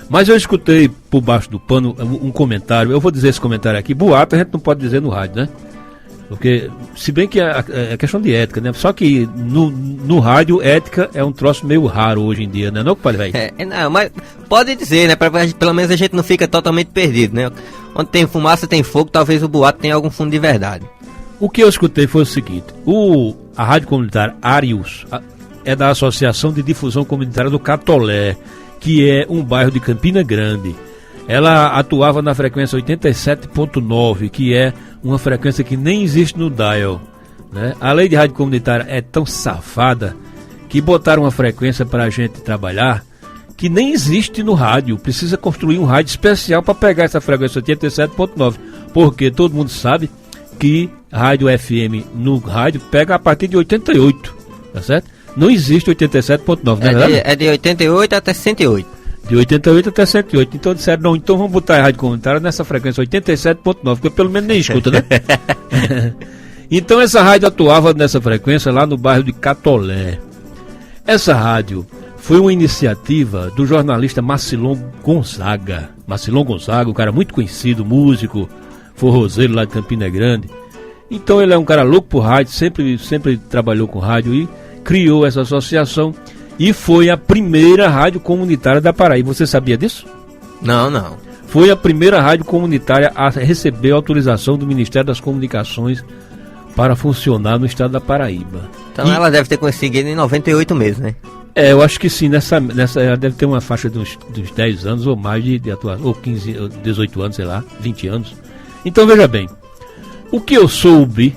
Mas eu escutei por baixo do pano um comentário, eu vou dizer esse comentário aqui, boato a gente não pode dizer no rádio, né? Porque, se bem que é questão de ética, né? Só que no rádio, ética é um troço meio raro hoje em dia, né? Não, velho? Não, mas pode dizer, né? Pelo menos a gente não fica totalmente perdido, né? Onde tem fumaça, tem fogo, talvez o boato tenha algum fundo de verdade. O que eu escutei foi o seguinte: a Rádio Comunitária Arius é da Associação de Difusão Comunitária do Catolé, que é um bairro de Campina Grande. Ela atuava na frequência 87.9, que é uma frequência que nem existe no dial, né? A lei de rádio comunitária é tão safada que botaram uma frequência para a gente trabalhar que nem existe no rádio. Precisa construir um rádio especial para pegar essa frequência 87.9, porque todo mundo sabe que rádio FM no rádio pega a partir de 88, tá certo? Não existe 87.9, né? É de 88 até 108. De 88 até 108. Então disseram, não, então vamos botar a rádio comunitária nessa frequência 87.9, porque pelo menos nem escuta, né? Então essa rádio atuava nessa frequência lá no bairro de Catolé. Essa rádio foi uma iniciativa do jornalista Marcilon Gonzaga. Marcilon Gonzaga, um cara muito conhecido, músico, forrozeiro lá de Campina Grande. Então ele é um cara louco por rádio, sempre trabalhou com rádio e criou essa associação. E foi a primeira rádio comunitária da Paraíba. Você sabia disso? Não. Foi a primeira rádio comunitária a receber a autorização do Ministério das Comunicações para funcionar no estado da Paraíba. Então ela deve ter conseguido em 98 mesmo, né? Eu acho que sim, nessa ela deve ter uma faixa dos 10 anos ou mais de atuação, ou 15, ou 18 anos, sei lá, 20 anos. Então veja bem, o que eu soube,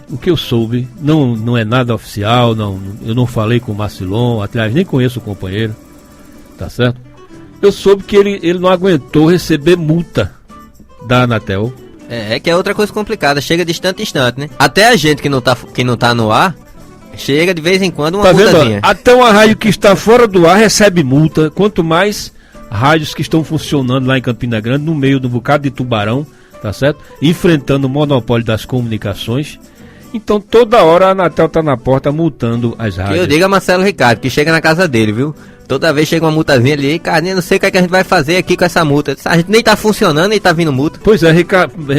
não é nada oficial, eu não falei com o Marcilon, aliás, nem conheço o companheiro, tá certo? Eu soube que ele não aguentou receber multa da Anatel. É que é outra coisa complicada, chega de instante em instante, né? Até a gente que não tá no ar, chega de vez em quando uma multazinha. Até uma rádio que está fora do ar recebe multa, quanto mais rádios que estão funcionando lá em Campina Grande, no meio do bocado de tubarão, tá certo? Enfrentando o monopólio das comunicações. Então toda hora a Anatel tá na porta multando as rádios. Que eu digo a Marcelo Ricardo, que chega na casa dele, viu? Toda vez chega uma multazinha ali, cara, não sei o que a gente vai fazer aqui com essa multa. A gente nem tá funcionando, nem tá vindo multa. Pois é,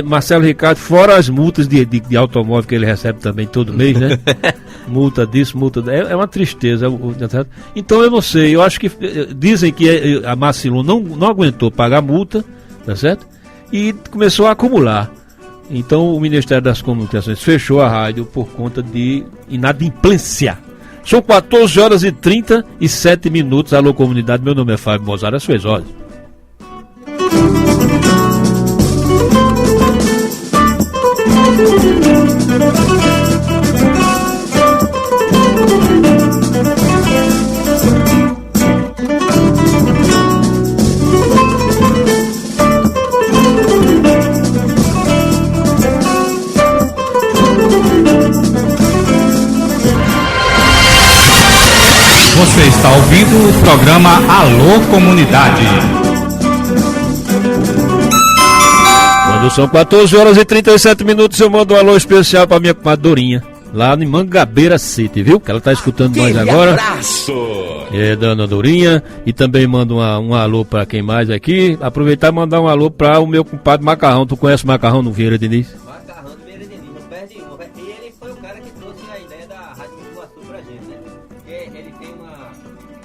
Marcelo Ricardo, fora as multas de automóvel que ele recebe também todo mês, né? Multa disso, multa... É uma tristeza. Então eu não sei, eu acho que dizem que a Marcelo não aguentou pagar multa, tá certo? E começou a acumular. Então o Ministério das Comunicações fechou a rádio por conta de inadimplência. São 14 horas e 37 minutos. Alô, comunidade, meu nome é Fábio Mozart, às suas ordens. Você está ouvindo o programa Alô Comunidade. Quando são 14 horas e 37 minutos, eu mando um alô especial pra minha comadre Dorinha, lá em Mangabeira City, viu? Que ela tá escutando nós agora. Abraço! É, dona Dorinha. E também mando um alô pra quem mais aqui. Aproveitar e mandar um alô pra o meu compadre Macarrão. Tu conhece o Macarrão no Vieira Diniz? Macarrão do Vieira Diniz, não perde uma. E ele foi o cara que trouxe a ideia da Rádio Iguaçu pra gente, né? Porque ele tem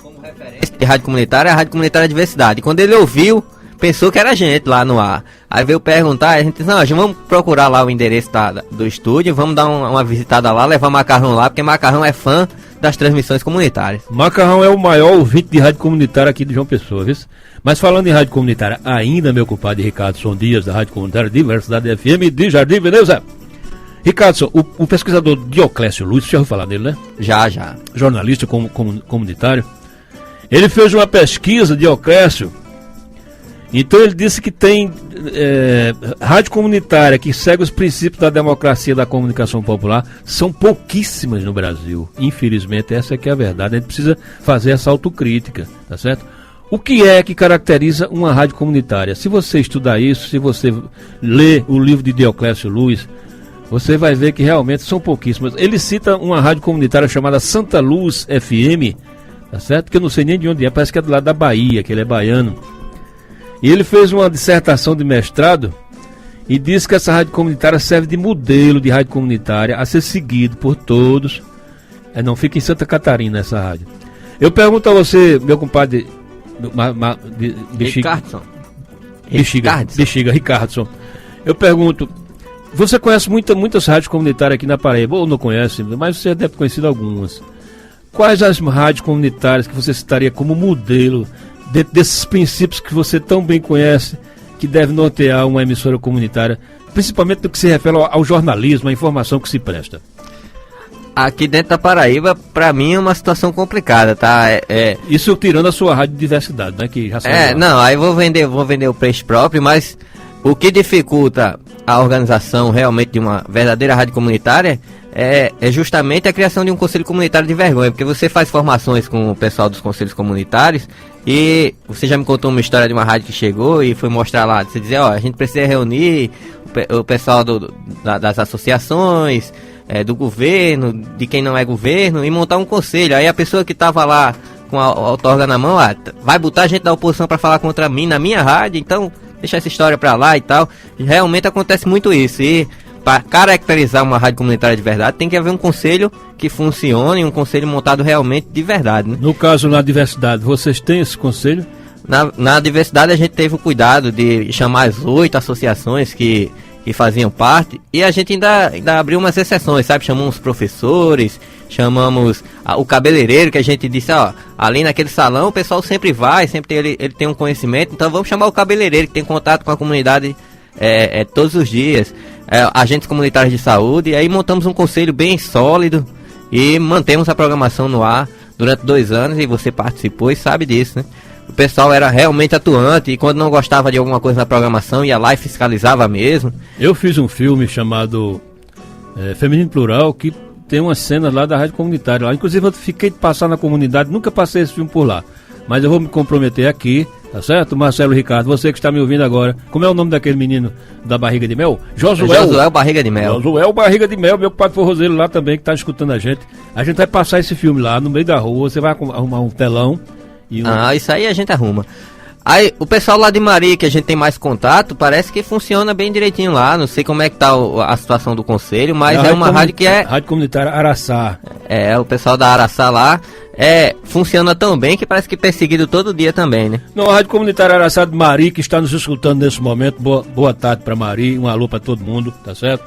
como referência de rádio comunitária, a Rádio Comunitária Diversidade. E quando ele ouviu, pensou que era a gente lá no ar. Aí veio perguntar, a gente disse, não, a gente vamos procurar lá o endereço do estúdio, vamos dar uma visitada lá, levar Macarrão lá, porque Macarrão é fã das transmissões comunitárias. Macarrão é o maior ouvinte de rádio comunitária aqui de João Pessoa, viu? Mas falando em rádio comunitária, ainda meu compadre Ricardo Dias, da Rádio Comunitária Diversidade FM de Jardim Veneza. Ricardo, o pesquisador Dioclésio Luiz, você já ouviu falar dele, né? Já. Jornalista comunitário. Ele fez uma pesquisa, Dioclésio. Então ele disse que tem rádio comunitária que segue os princípios da democracia da comunicação popular, são pouquíssimas no Brasil. Infelizmente, essa é que é a verdade. A gente precisa fazer essa autocrítica, tá certo? O que é que caracteriza uma rádio comunitária? Se você estudar isso, se você ler o livro de Dioclésio Luiz, você vai ver que realmente são pouquíssimas. Ele cita uma rádio comunitária chamada Santa Luz FM, tá certo? Que eu não sei nem de onde é, parece que é do lado da Bahia, que ele é baiano. E ele fez uma dissertação de mestrado e disse que essa rádio comunitária serve de modelo de rádio comunitária a ser seguido por todos. Não fica em Santa Catarina essa rádio. Eu pergunto a você, meu compadre Ricardson. Eu pergunto, você conhece muitas rádios comunitárias aqui na Paraíba, ou não conhece, mas você deve ter conhecido algumas. Quais as rádios comunitárias que você citaria como modelo dentro desses princípios que você tão bem conhece, que deve nortear uma emissora comunitária, principalmente no que se refere ao jornalismo, à informação que se presta? Aqui dentro da Paraíba, pra mim é uma situação complicada, tá? Isso tirando a sua rádio de diversidade, né? Que já não, aí vou vender o peixe próprio, mas o que dificulta a organização realmente de uma verdadeira rádio comunitária é justamente a criação de um conselho comunitário de vergonha, porque você faz formações com o pessoal dos conselhos comunitários e você já me contou uma história de uma rádio que chegou e foi mostrar lá, você dizer, a gente precisa reunir o pessoal das associações, do governo, de quem não é governo, e montar um conselho. Aí a pessoa que estava lá com a outorga na mão, vai botar a gente da oposição para falar contra mim na minha rádio, então deixa essa história para lá e tal. Realmente acontece muito isso, e para caracterizar uma rádio comunitária de verdade, tem que haver um conselho que funcione, um conselho montado realmente de verdade, né? No caso, na diversidade, vocês têm esse conselho? Na diversidade, a gente teve o cuidado de chamar as 8 associações que faziam parte, e a gente ainda abriu umas exceções, sabe? Chamamos professores, chamamos o cabeleireiro, que a gente disse, ali naquele salão o pessoal sempre vai, ele tem um conhecimento, então vamos chamar o cabeleireiro, que tem contato com a comunidade todos os dias, agentes comunitários de saúde, e aí montamos um conselho bem sólido e mantemos a programação no ar durante 2 anos, e você participou e sabe disso, né? O pessoal era realmente atuante, e quando não gostava de alguma coisa na programação, ia lá e fiscalizava mesmo. Eu fiz um filme chamado Feminino Plural, que tem umas cenas lá da rádio comunitária lá. Inclusive eu fiquei de passar na comunidade, nunca passei esse filme por lá. Mas eu vou me comprometer aqui, tá certo? Marcelo Ricardo, você que está me ouvindo agora, como é o nome daquele menino da Barriga de Mel? Josué Barriga de Mel. Josué Barriga de Mel, meu compadre forrozeiro lá também, que está escutando a gente. A gente vai passar esse filme lá no meio da rua, você vai arrumar um telão. Isso aí a gente arruma. Aí o pessoal lá de Mari, que a gente tem mais contato, parece que funciona bem direitinho lá. Não sei como é que tá a situação do conselho, mas é uma rádio que Rádio Comunitária Araçá. O pessoal da Araçá lá funciona tão bem que parece que perseguido todo dia também, né? Não, a Rádio Comunitária Araçá de Mari, que está nos escutando nesse momento. Boa tarde para Mari, um alô para todo mundo, tá certo?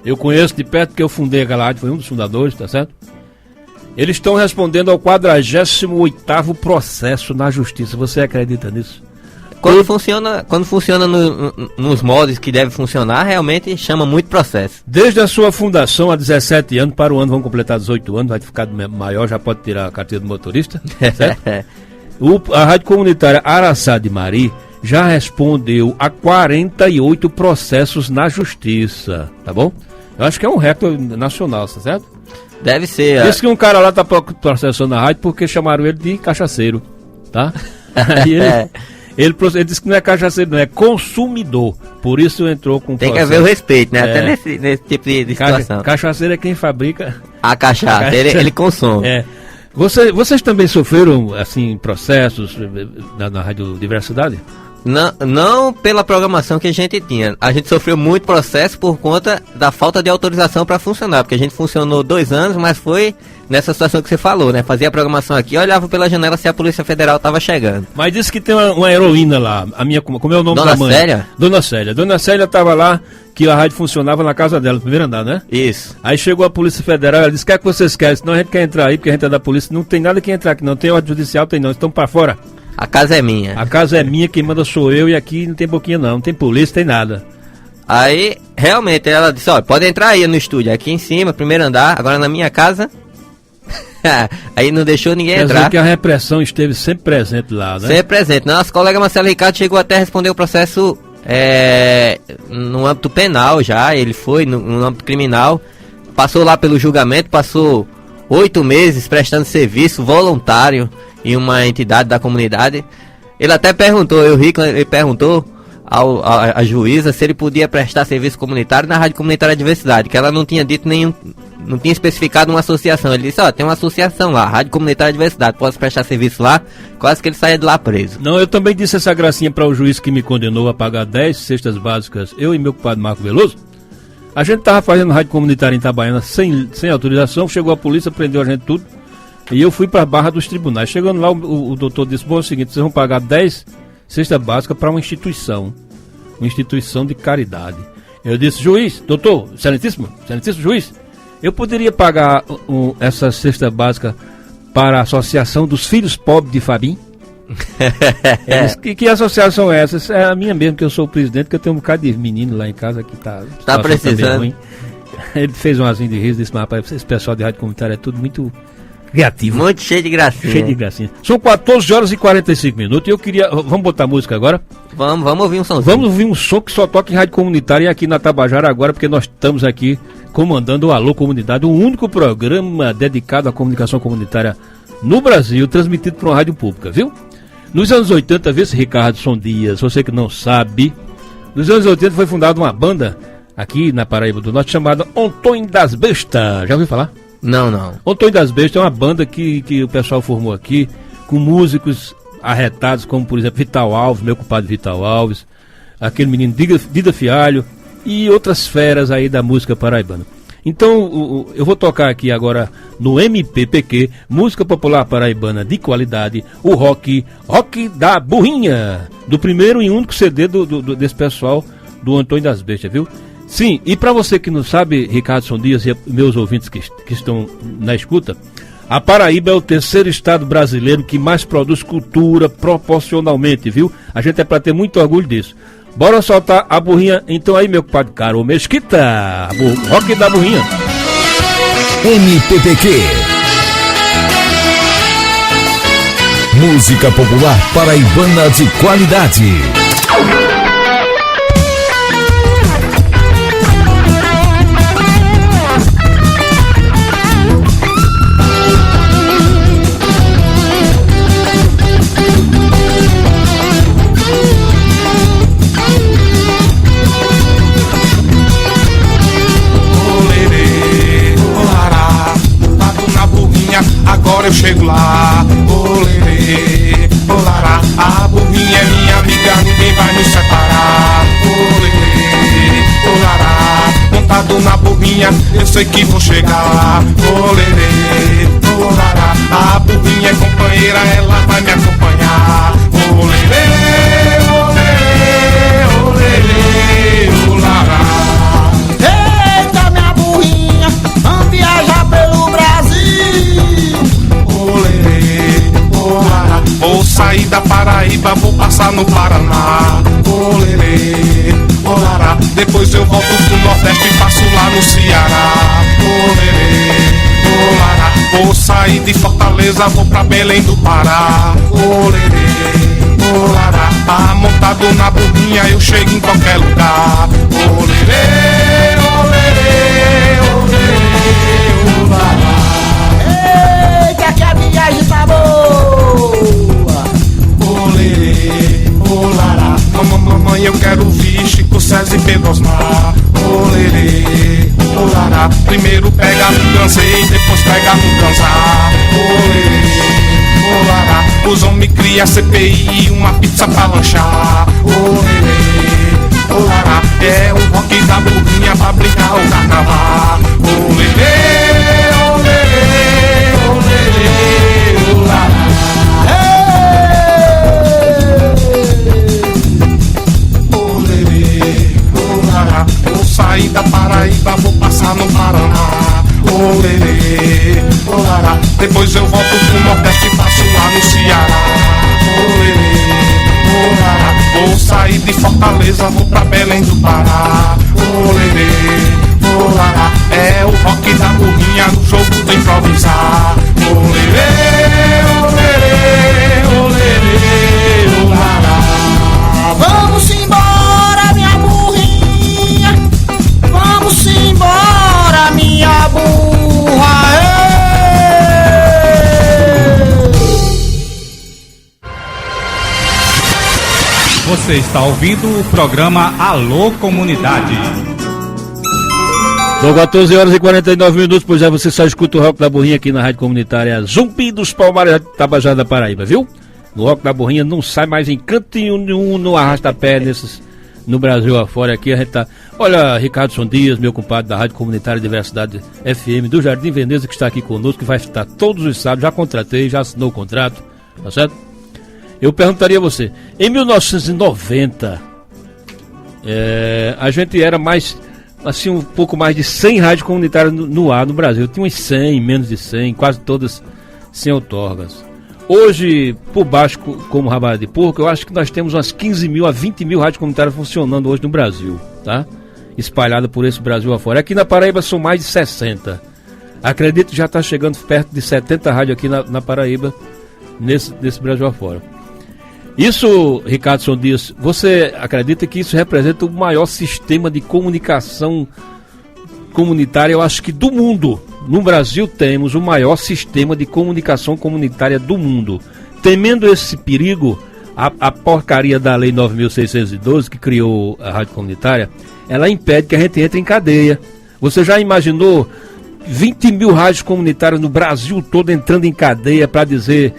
Eu conheço de perto porque eu fundei aquela rádio, fui um dos fundadores, tá certo? Eles estão respondendo ao 48º processo na justiça. Você acredita nisso? Quando funciona nos moldes que deve funcionar, realmente chama muito processo. Desde a sua fundação há 17 anos, para o ano vão completar 18 anos, vai ficar maior, já pode tirar a carteira de motorista, certo? A Rádio Comunitária Araçá de Mari já respondeu a 48 processos na justiça, tá bom? Eu acho que é um recorde nacional, tá certo? Deve ser. Diz que um cara lá tá processando a rádio porque chamaram ele de cachaceiro, tá? Aí ele disse que não é cachaceiro, não, é consumidor. Por isso entrou com Tem processo. Que haver o respeito, né? Até nesse tipo de situação. Cachaceiro é quem fabrica a cachaça. Ele consome. Vocês também sofreram, assim, processos na Rádio Diversidade? Não pela programação que a gente tinha. A gente sofreu muito processo por conta da falta de autorização para funcionar. Porque a gente funcionou 2 anos, mas foi nessa situação que você falou, né? Fazia a programação aqui, olhava pela janela se a Polícia Federal estava chegando. Mas disse que tem uma heroína lá. Como é o nome da mãe? Dona Célia. Dona Célia estava lá, que a rádio funcionava na casa dela, no primeiro andar, né? Isso. Aí chegou a Polícia Federal, ela disse: o que é que vocês querem? Senão a gente quer entrar aí, porque a gente é da polícia. Não tem nada que entrar aqui, não tem ordem judicial, tem não. Estão para fora. A casa é minha. A casa é minha, quem manda sou eu, e aqui não tem boquinha não tem polícia, tem nada. Aí, realmente, ela disse: olha, pode entrar aí no estúdio, aqui em cima, primeiro andar, agora na minha casa. Aí não deixou ninguém entrar. Quer dizer que a repressão esteve sempre presente lá, né? Sempre presente. Nosso colega Marcelo Ricardo chegou até a responder o processo no âmbito penal já, ele foi no âmbito criminal, passou lá pelo julgamento, passou 8 meses prestando serviço voluntário em uma entidade da comunidade. Ele até perguntou, ele perguntou à juíza se ele podia prestar serviço comunitário na Rádio Comunitária Diversidade, que ela não tinha dito não tinha especificado uma associação. Ele disse: tem uma associação lá, Rádio Comunitária Diversidade, posso prestar serviço lá? Quase que ele saia de lá preso. Não, eu também disse essa gracinha para o juiz que me condenou a pagar 10 cestas básicas, eu e meu compadre Marco Veloso. A gente tava fazendo rádio comunitária em Itabaiana sem autorização, chegou a polícia, prendeu a gente tudo. E eu fui para a barra dos tribunais. Chegando lá, o doutor disse: bom, é o seguinte, vocês vão pagar 10 cestas básicas para uma instituição de caridade. Eu disse: juiz, doutor, excelentíssimo juiz, eu poderia pagar essa cesta básica para a Associação dos Filhos Pobres de Fabim? Ele disse: que associação é essa? É a minha mesmo, que eu sou o presidente, que eu tenho um bocado de menino lá em casa que tá precisando. Ele fez um azinho de riso, disse: mas rapaz, esse pessoal de rádio comunitária é tudo muito criativo. Muito cheio de gracinha. São 14 horas e 45 minutos e eu queria... Vamos botar música agora? Vamos ouvir um somzinho. Vamos ouvir um som que só toca em rádio comunitária aqui na Tabajara agora, porque nós estamos aqui comandando o Alô Comunidade, o único programa dedicado à comunicação comunitária no Brasil, transmitido por uma rádio pública, viu? Nos anos 80, vê se Ricardo Dias, você que não sabe, nos anos 80 foi fundada uma banda aqui na Paraíba do Norte chamada Antônio das Bestas. Já ouviu falar? Não. Antônio das Bestas é uma banda que o pessoal formou aqui, com músicos arretados, como por exemplo Vital Alves, meu compadre Vital Alves, aquele menino Dida Fialho e outras feras aí da música paraibana. Então eu vou tocar aqui agora no MPPQ, música popular paraibana de qualidade, o rock da Burrinha, do primeiro e único CD desse pessoal, do Antônio das Bestas, viu? Sim, e para você que não sabe, Ricardo Dias e meus ouvintes que estão na escuta, a Paraíba é o 3º estado brasileiro que mais produz cultura proporcionalmente, viu? A gente é para ter muito orgulho disso. Bora soltar a burrinha, então aí, meu compadre Caro Mesquita, rock da Burrinha. MPPQ, música popular paraibana de qualidade. Agora eu chego lá, olê, olará. A burrinha é minha amiga, ninguém vai nos separar. Olê, olará. Montado na burrinha, eu sei que vou chegar. Olê, olará. A burrinha é companheira, ela vai me acompanhar. Olê, olará. Eita, minha burrinha, vamos viajar pelo Brasil. Vou sair da Paraíba, vou passar no Paraná. Olê, olará. Depois eu volto pro Nordeste e passo lá no Ceará. Olê, olará. Vou sair de Fortaleza, vou pra Belém do Pará. Olê, olará. Montado na burrinha eu chego em qualquer lugar. Olê, olará. próxima. Olê, olará. Primeiro pega no cansei, depois pega no cansar. Olê, olará. Os homens criam CPI e uma pizza pra lanchar. Olê, olará. É o rock da burrinha pra brincar o carnaval. Olê, olê, olê, olará. Vou sair da Paraíba, vou passar no Paraná. Olê, olará. Depois eu volto pro Nordeste e passo lá no Ceará. Olê, olará. Vou sair de Fortaleza, vou pra Belém do Pará. Olê, olará. É o rock da burrinha no jogo do improvisar. Olê, olê, olê, olará. Vamos embora, minha burrinha. Vamos embora, minha burra. Você está ouvindo o programa Alô Comunidade. São 14 horas e 49 minutos, pois é, você só escuta o Rock da Burrinha aqui na Rádio Comunitária Zumbi dos Palmares, Tabajara da Paraíba, viu? No Rock da Burrinha não sai mais em canto nenhum, no arrasta-pé no Brasil afora. Aqui a gente tá... Olha, Ricardo Dias, meu compadre da Rádio Comunitária Diversidade FM do Jardim Veneza, que está aqui conosco, que vai estar todos os sábados, já contratei, já assinou o contrato, tá certo? Eu perguntaria a você, em 1990, a gente era mais, assim, um pouco mais de 100 rádios comunitárias no ar no Brasil. Tinha uns 100, menos de 100, quase todas sem outorgas. Hoje, por baixo, como rabada de porco, eu acho que nós temos umas 15 mil a 20 mil rádios comunitárias funcionando hoje no Brasil, tá? Espalhada por esse Brasil afora. Aqui na Paraíba são mais de 60. Acredito que já está chegando perto de 70 rádios aqui na Paraíba, nesse Brasil afora. Isso, Ricardo Dias, você acredita que isso representa o maior sistema de comunicação comunitária, eu acho que do mundo? No Brasil temos o maior sistema de comunicação comunitária do mundo. Temendo esse perigo, a porcaria da Lei 9.612, que criou a rádio comunitária, ela impede que a gente entre em cadeia. Você já imaginou 20 mil rádios comunitárias no Brasil todo entrando em cadeia para dizer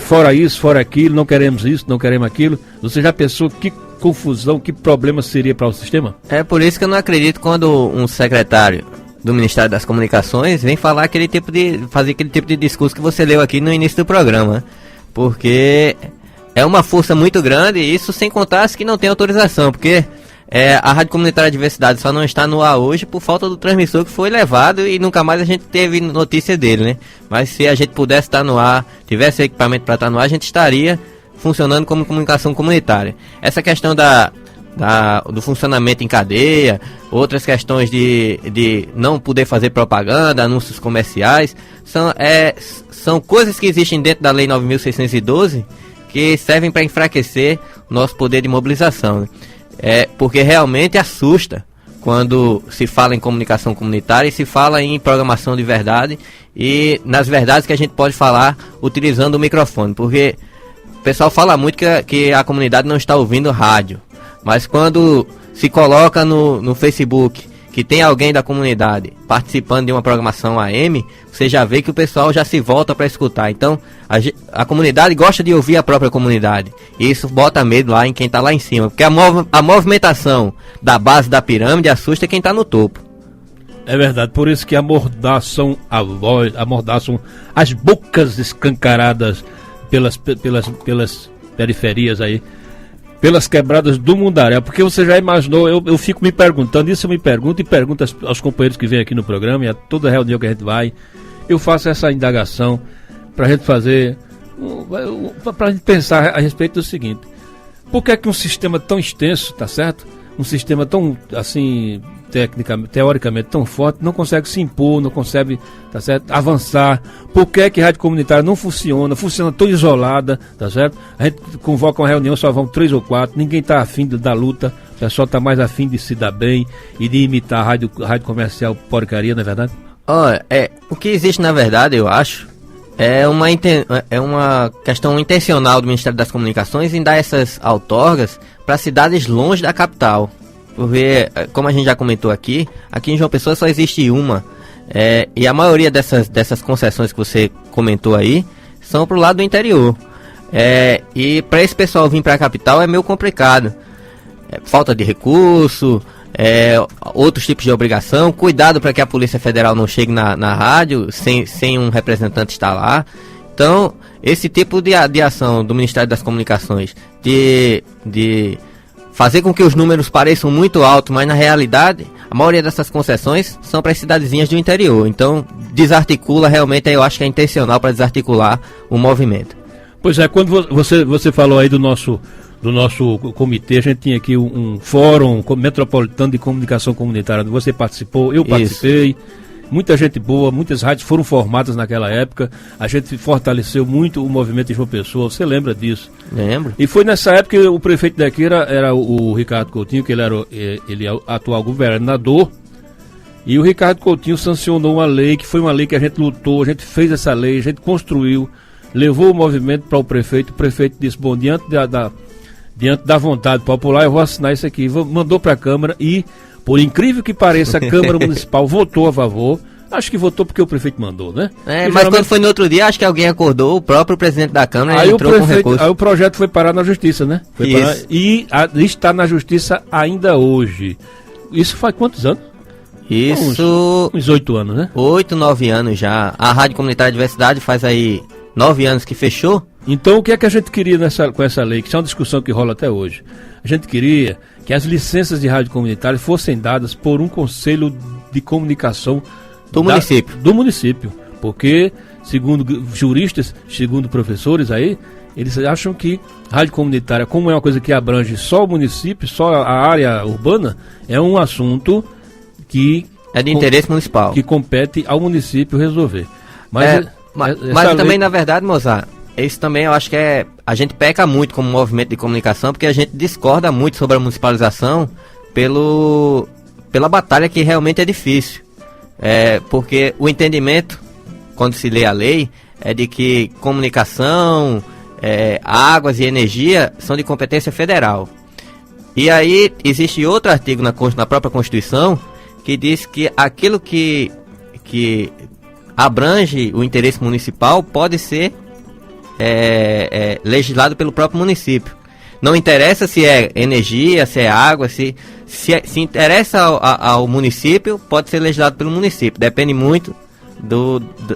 fora isso, fora aquilo, não queremos isso, não queremos aquilo? Você já pensou que confusão, que problema seria para o sistema? É por isso que eu não acredito quando um secretário do Ministério das Comunicações vem fazer aquele tipo de discurso que você leu aqui no início do programa, porque é uma força muito grande, e isso sem contar as que não tem autorização, porque a Rádio Comunitária Diversidade só não está no ar hoje por falta do transmissor que foi levado e nunca mais a gente teve notícia dele, né? Mas se a gente pudesse estar no ar, tivesse equipamento para estar no ar, a gente estaria funcionando como comunicação comunitária. Essa questão do funcionamento em cadeia, outras questões de não poder fazer propaganda, anúncios comerciais, são coisas que existem dentro da Lei 9.612 que servem para enfraquecer o nosso poder de mobilização, né? Porque realmente assusta quando se fala em comunicação comunitária e se fala em programação de verdade e nas verdades que a gente pode falar utilizando o microfone, porque o pessoal fala muito que a comunidade não está ouvindo rádio, mas quando se coloca no Facebook que tem alguém da comunidade participando de uma programação AM, você já vê que o pessoal já se volta para escutar. Então a comunidade gosta de ouvir a própria comunidade, e isso bota medo lá em quem está lá em cima, porque a movimentação da base da pirâmide assusta quem está no topo. É verdade, por isso que amordaçam a voz, amordaçam as bocas escancaradas pelas periferias aí, pelas quebradas do mundaréu, porque você já imaginou, eu fico me perguntando, isso eu me pergunto e pergunto aos companheiros que vêm aqui no programa, e a toda reunião que a gente vai, eu faço essa indagação pra gente fazer, pra gente pensar a respeito do seguinte: por que é que um sistema tão extenso, tá certo? Um sistema tão, assim, teoricamente tão forte, não consegue se impor, não consegue, tá certo, avançar? Por que é que a rádio comunitária não funciona tão isolada, tá certo? A gente convoca uma reunião, só vão 3 ou 4, ninguém está afim da luta, o pessoal está mais afim de se dar bem e de imitar a rádio comercial porcaria, não é verdade? O que existe na verdade, eu acho, é uma questão intencional do Ministério das Comunicações em dar essas outorgas para cidades longe da capital. Porque, como a gente já comentou aqui em João Pessoa só existe uma. E a maioria dessas concessões que você comentou aí são pro lado do interior. E para esse pessoal vir para a capital é meio complicado. Falta de recurso, outros tipos de obrigação. Cuidado para que a Polícia Federal não chegue na rádio sem um representante estar lá. Então, esse tipo de ação do Ministério das Comunicações de fazer com que os números pareçam muito altos, mas na realidade a maioria dessas concessões são para as cidadezinhas do interior. Então desarticula, realmente eu acho que é intencional para desarticular o movimento. Pois é, quando você falou aí do nosso comitê, a gente tinha aqui um fórum metropolitano de comunicação comunitária, você participou, eu participei. Isso. Muita gente boa, muitas rádios foram formadas naquela época. A gente fortaleceu muito o movimento em João Pessoa. Você lembra disso? Lembro. E foi nessa época que o prefeito daqui era o Ricardo Coutinho, que ele é o atual governador. E o Ricardo Coutinho sancionou uma lei, que foi uma lei que a gente lutou, a gente fez essa lei, a gente construiu, levou o movimento para o prefeito. O prefeito disse, bom, diante da vontade popular, eu vou assinar isso aqui. Mandou para a Câmara e... Por incrível que pareça, a Câmara Municipal votou a favor. Acho que votou porque o prefeito mandou, né? Mas quando foi no outro dia, acho que alguém acordou, o próprio presidente da Câmara entrou com recurso. Aí o projeto foi parar na Justiça, né? E está na Justiça ainda hoje. Isso faz quantos anos? Isso... Uns 8 anos, né? 8, 9 anos já. A Rádio Comunitária de Diversidade faz aí 9 anos que fechou. Então o que é que a gente queria com essa lei? Que isso é uma discussão que rola até hoje. A gente queria que as licenças de rádio comunitária fossem dadas por um conselho de comunicação do município. Porque, segundo juristas, segundo professores aí, eles acham que rádio comunitária, como é uma coisa que abrange só o município, só a área urbana, é um assunto que... É de interesse municipal. Que compete ao município resolver. Mas também, na verdade, Mozart, isso também eu acho que a gente peca muito como movimento de comunicação, porque a gente discorda muito sobre a municipalização pela batalha que realmente é difícil. Porque o entendimento, quando se lê a lei, é de que comunicação, águas e energia são de competência federal. E aí existe outro artigo na própria Constituição que diz que aquilo que abrange o interesse municipal pode ser legislado pelo próprio município. Não interessa se é energia, se é água, se interessa ao município, pode ser legislado pelo município. Depende muito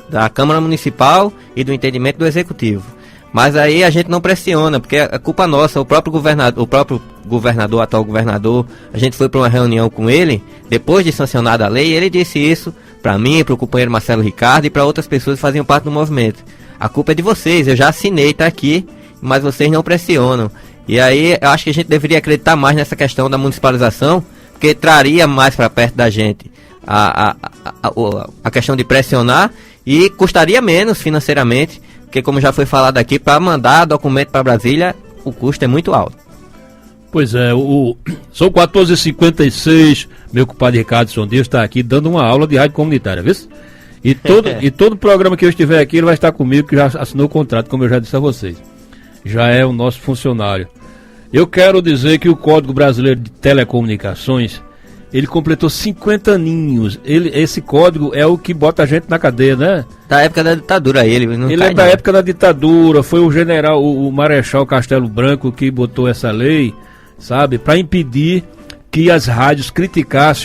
da Câmara Municipal e do entendimento do Executivo. Mas aí a gente não pressiona, porque é culpa nossa. O próprio governador, atual governador, a gente foi para uma reunião com ele, depois de sancionada a lei, e ele disse isso para mim, para o companheiro Marcelo Ricardo e para outras pessoas que faziam parte do movimento. A culpa é de vocês, eu já assinei, tá aqui, mas vocês não pressionam. E aí eu acho que a gente deveria acreditar mais nessa questão da municipalização, porque traria mais para perto da gente a questão de pressionar e custaria menos financeiramente, porque como já foi falado aqui, para mandar documento para Brasília, o custo é muito alto. Pois é, são 14h56, meu compadre Ricardo Sondeu está aqui dando uma aula de rádio comunitária, viu? E todo programa que eu estiver aqui, ele vai estar comigo, que já assinou o contrato, como eu já disse a vocês. Já é o nosso funcionário. Eu quero dizer que o Código Brasileiro de Telecomunicações, ele completou 50 aninhos. Esse código é o que bota a gente na cadeia, né? Da época da ditadura ele é da época da ditadura, foi o general, o Marechal Castelo Branco que botou essa lei, sabe? Para impedir que as rádios criticassem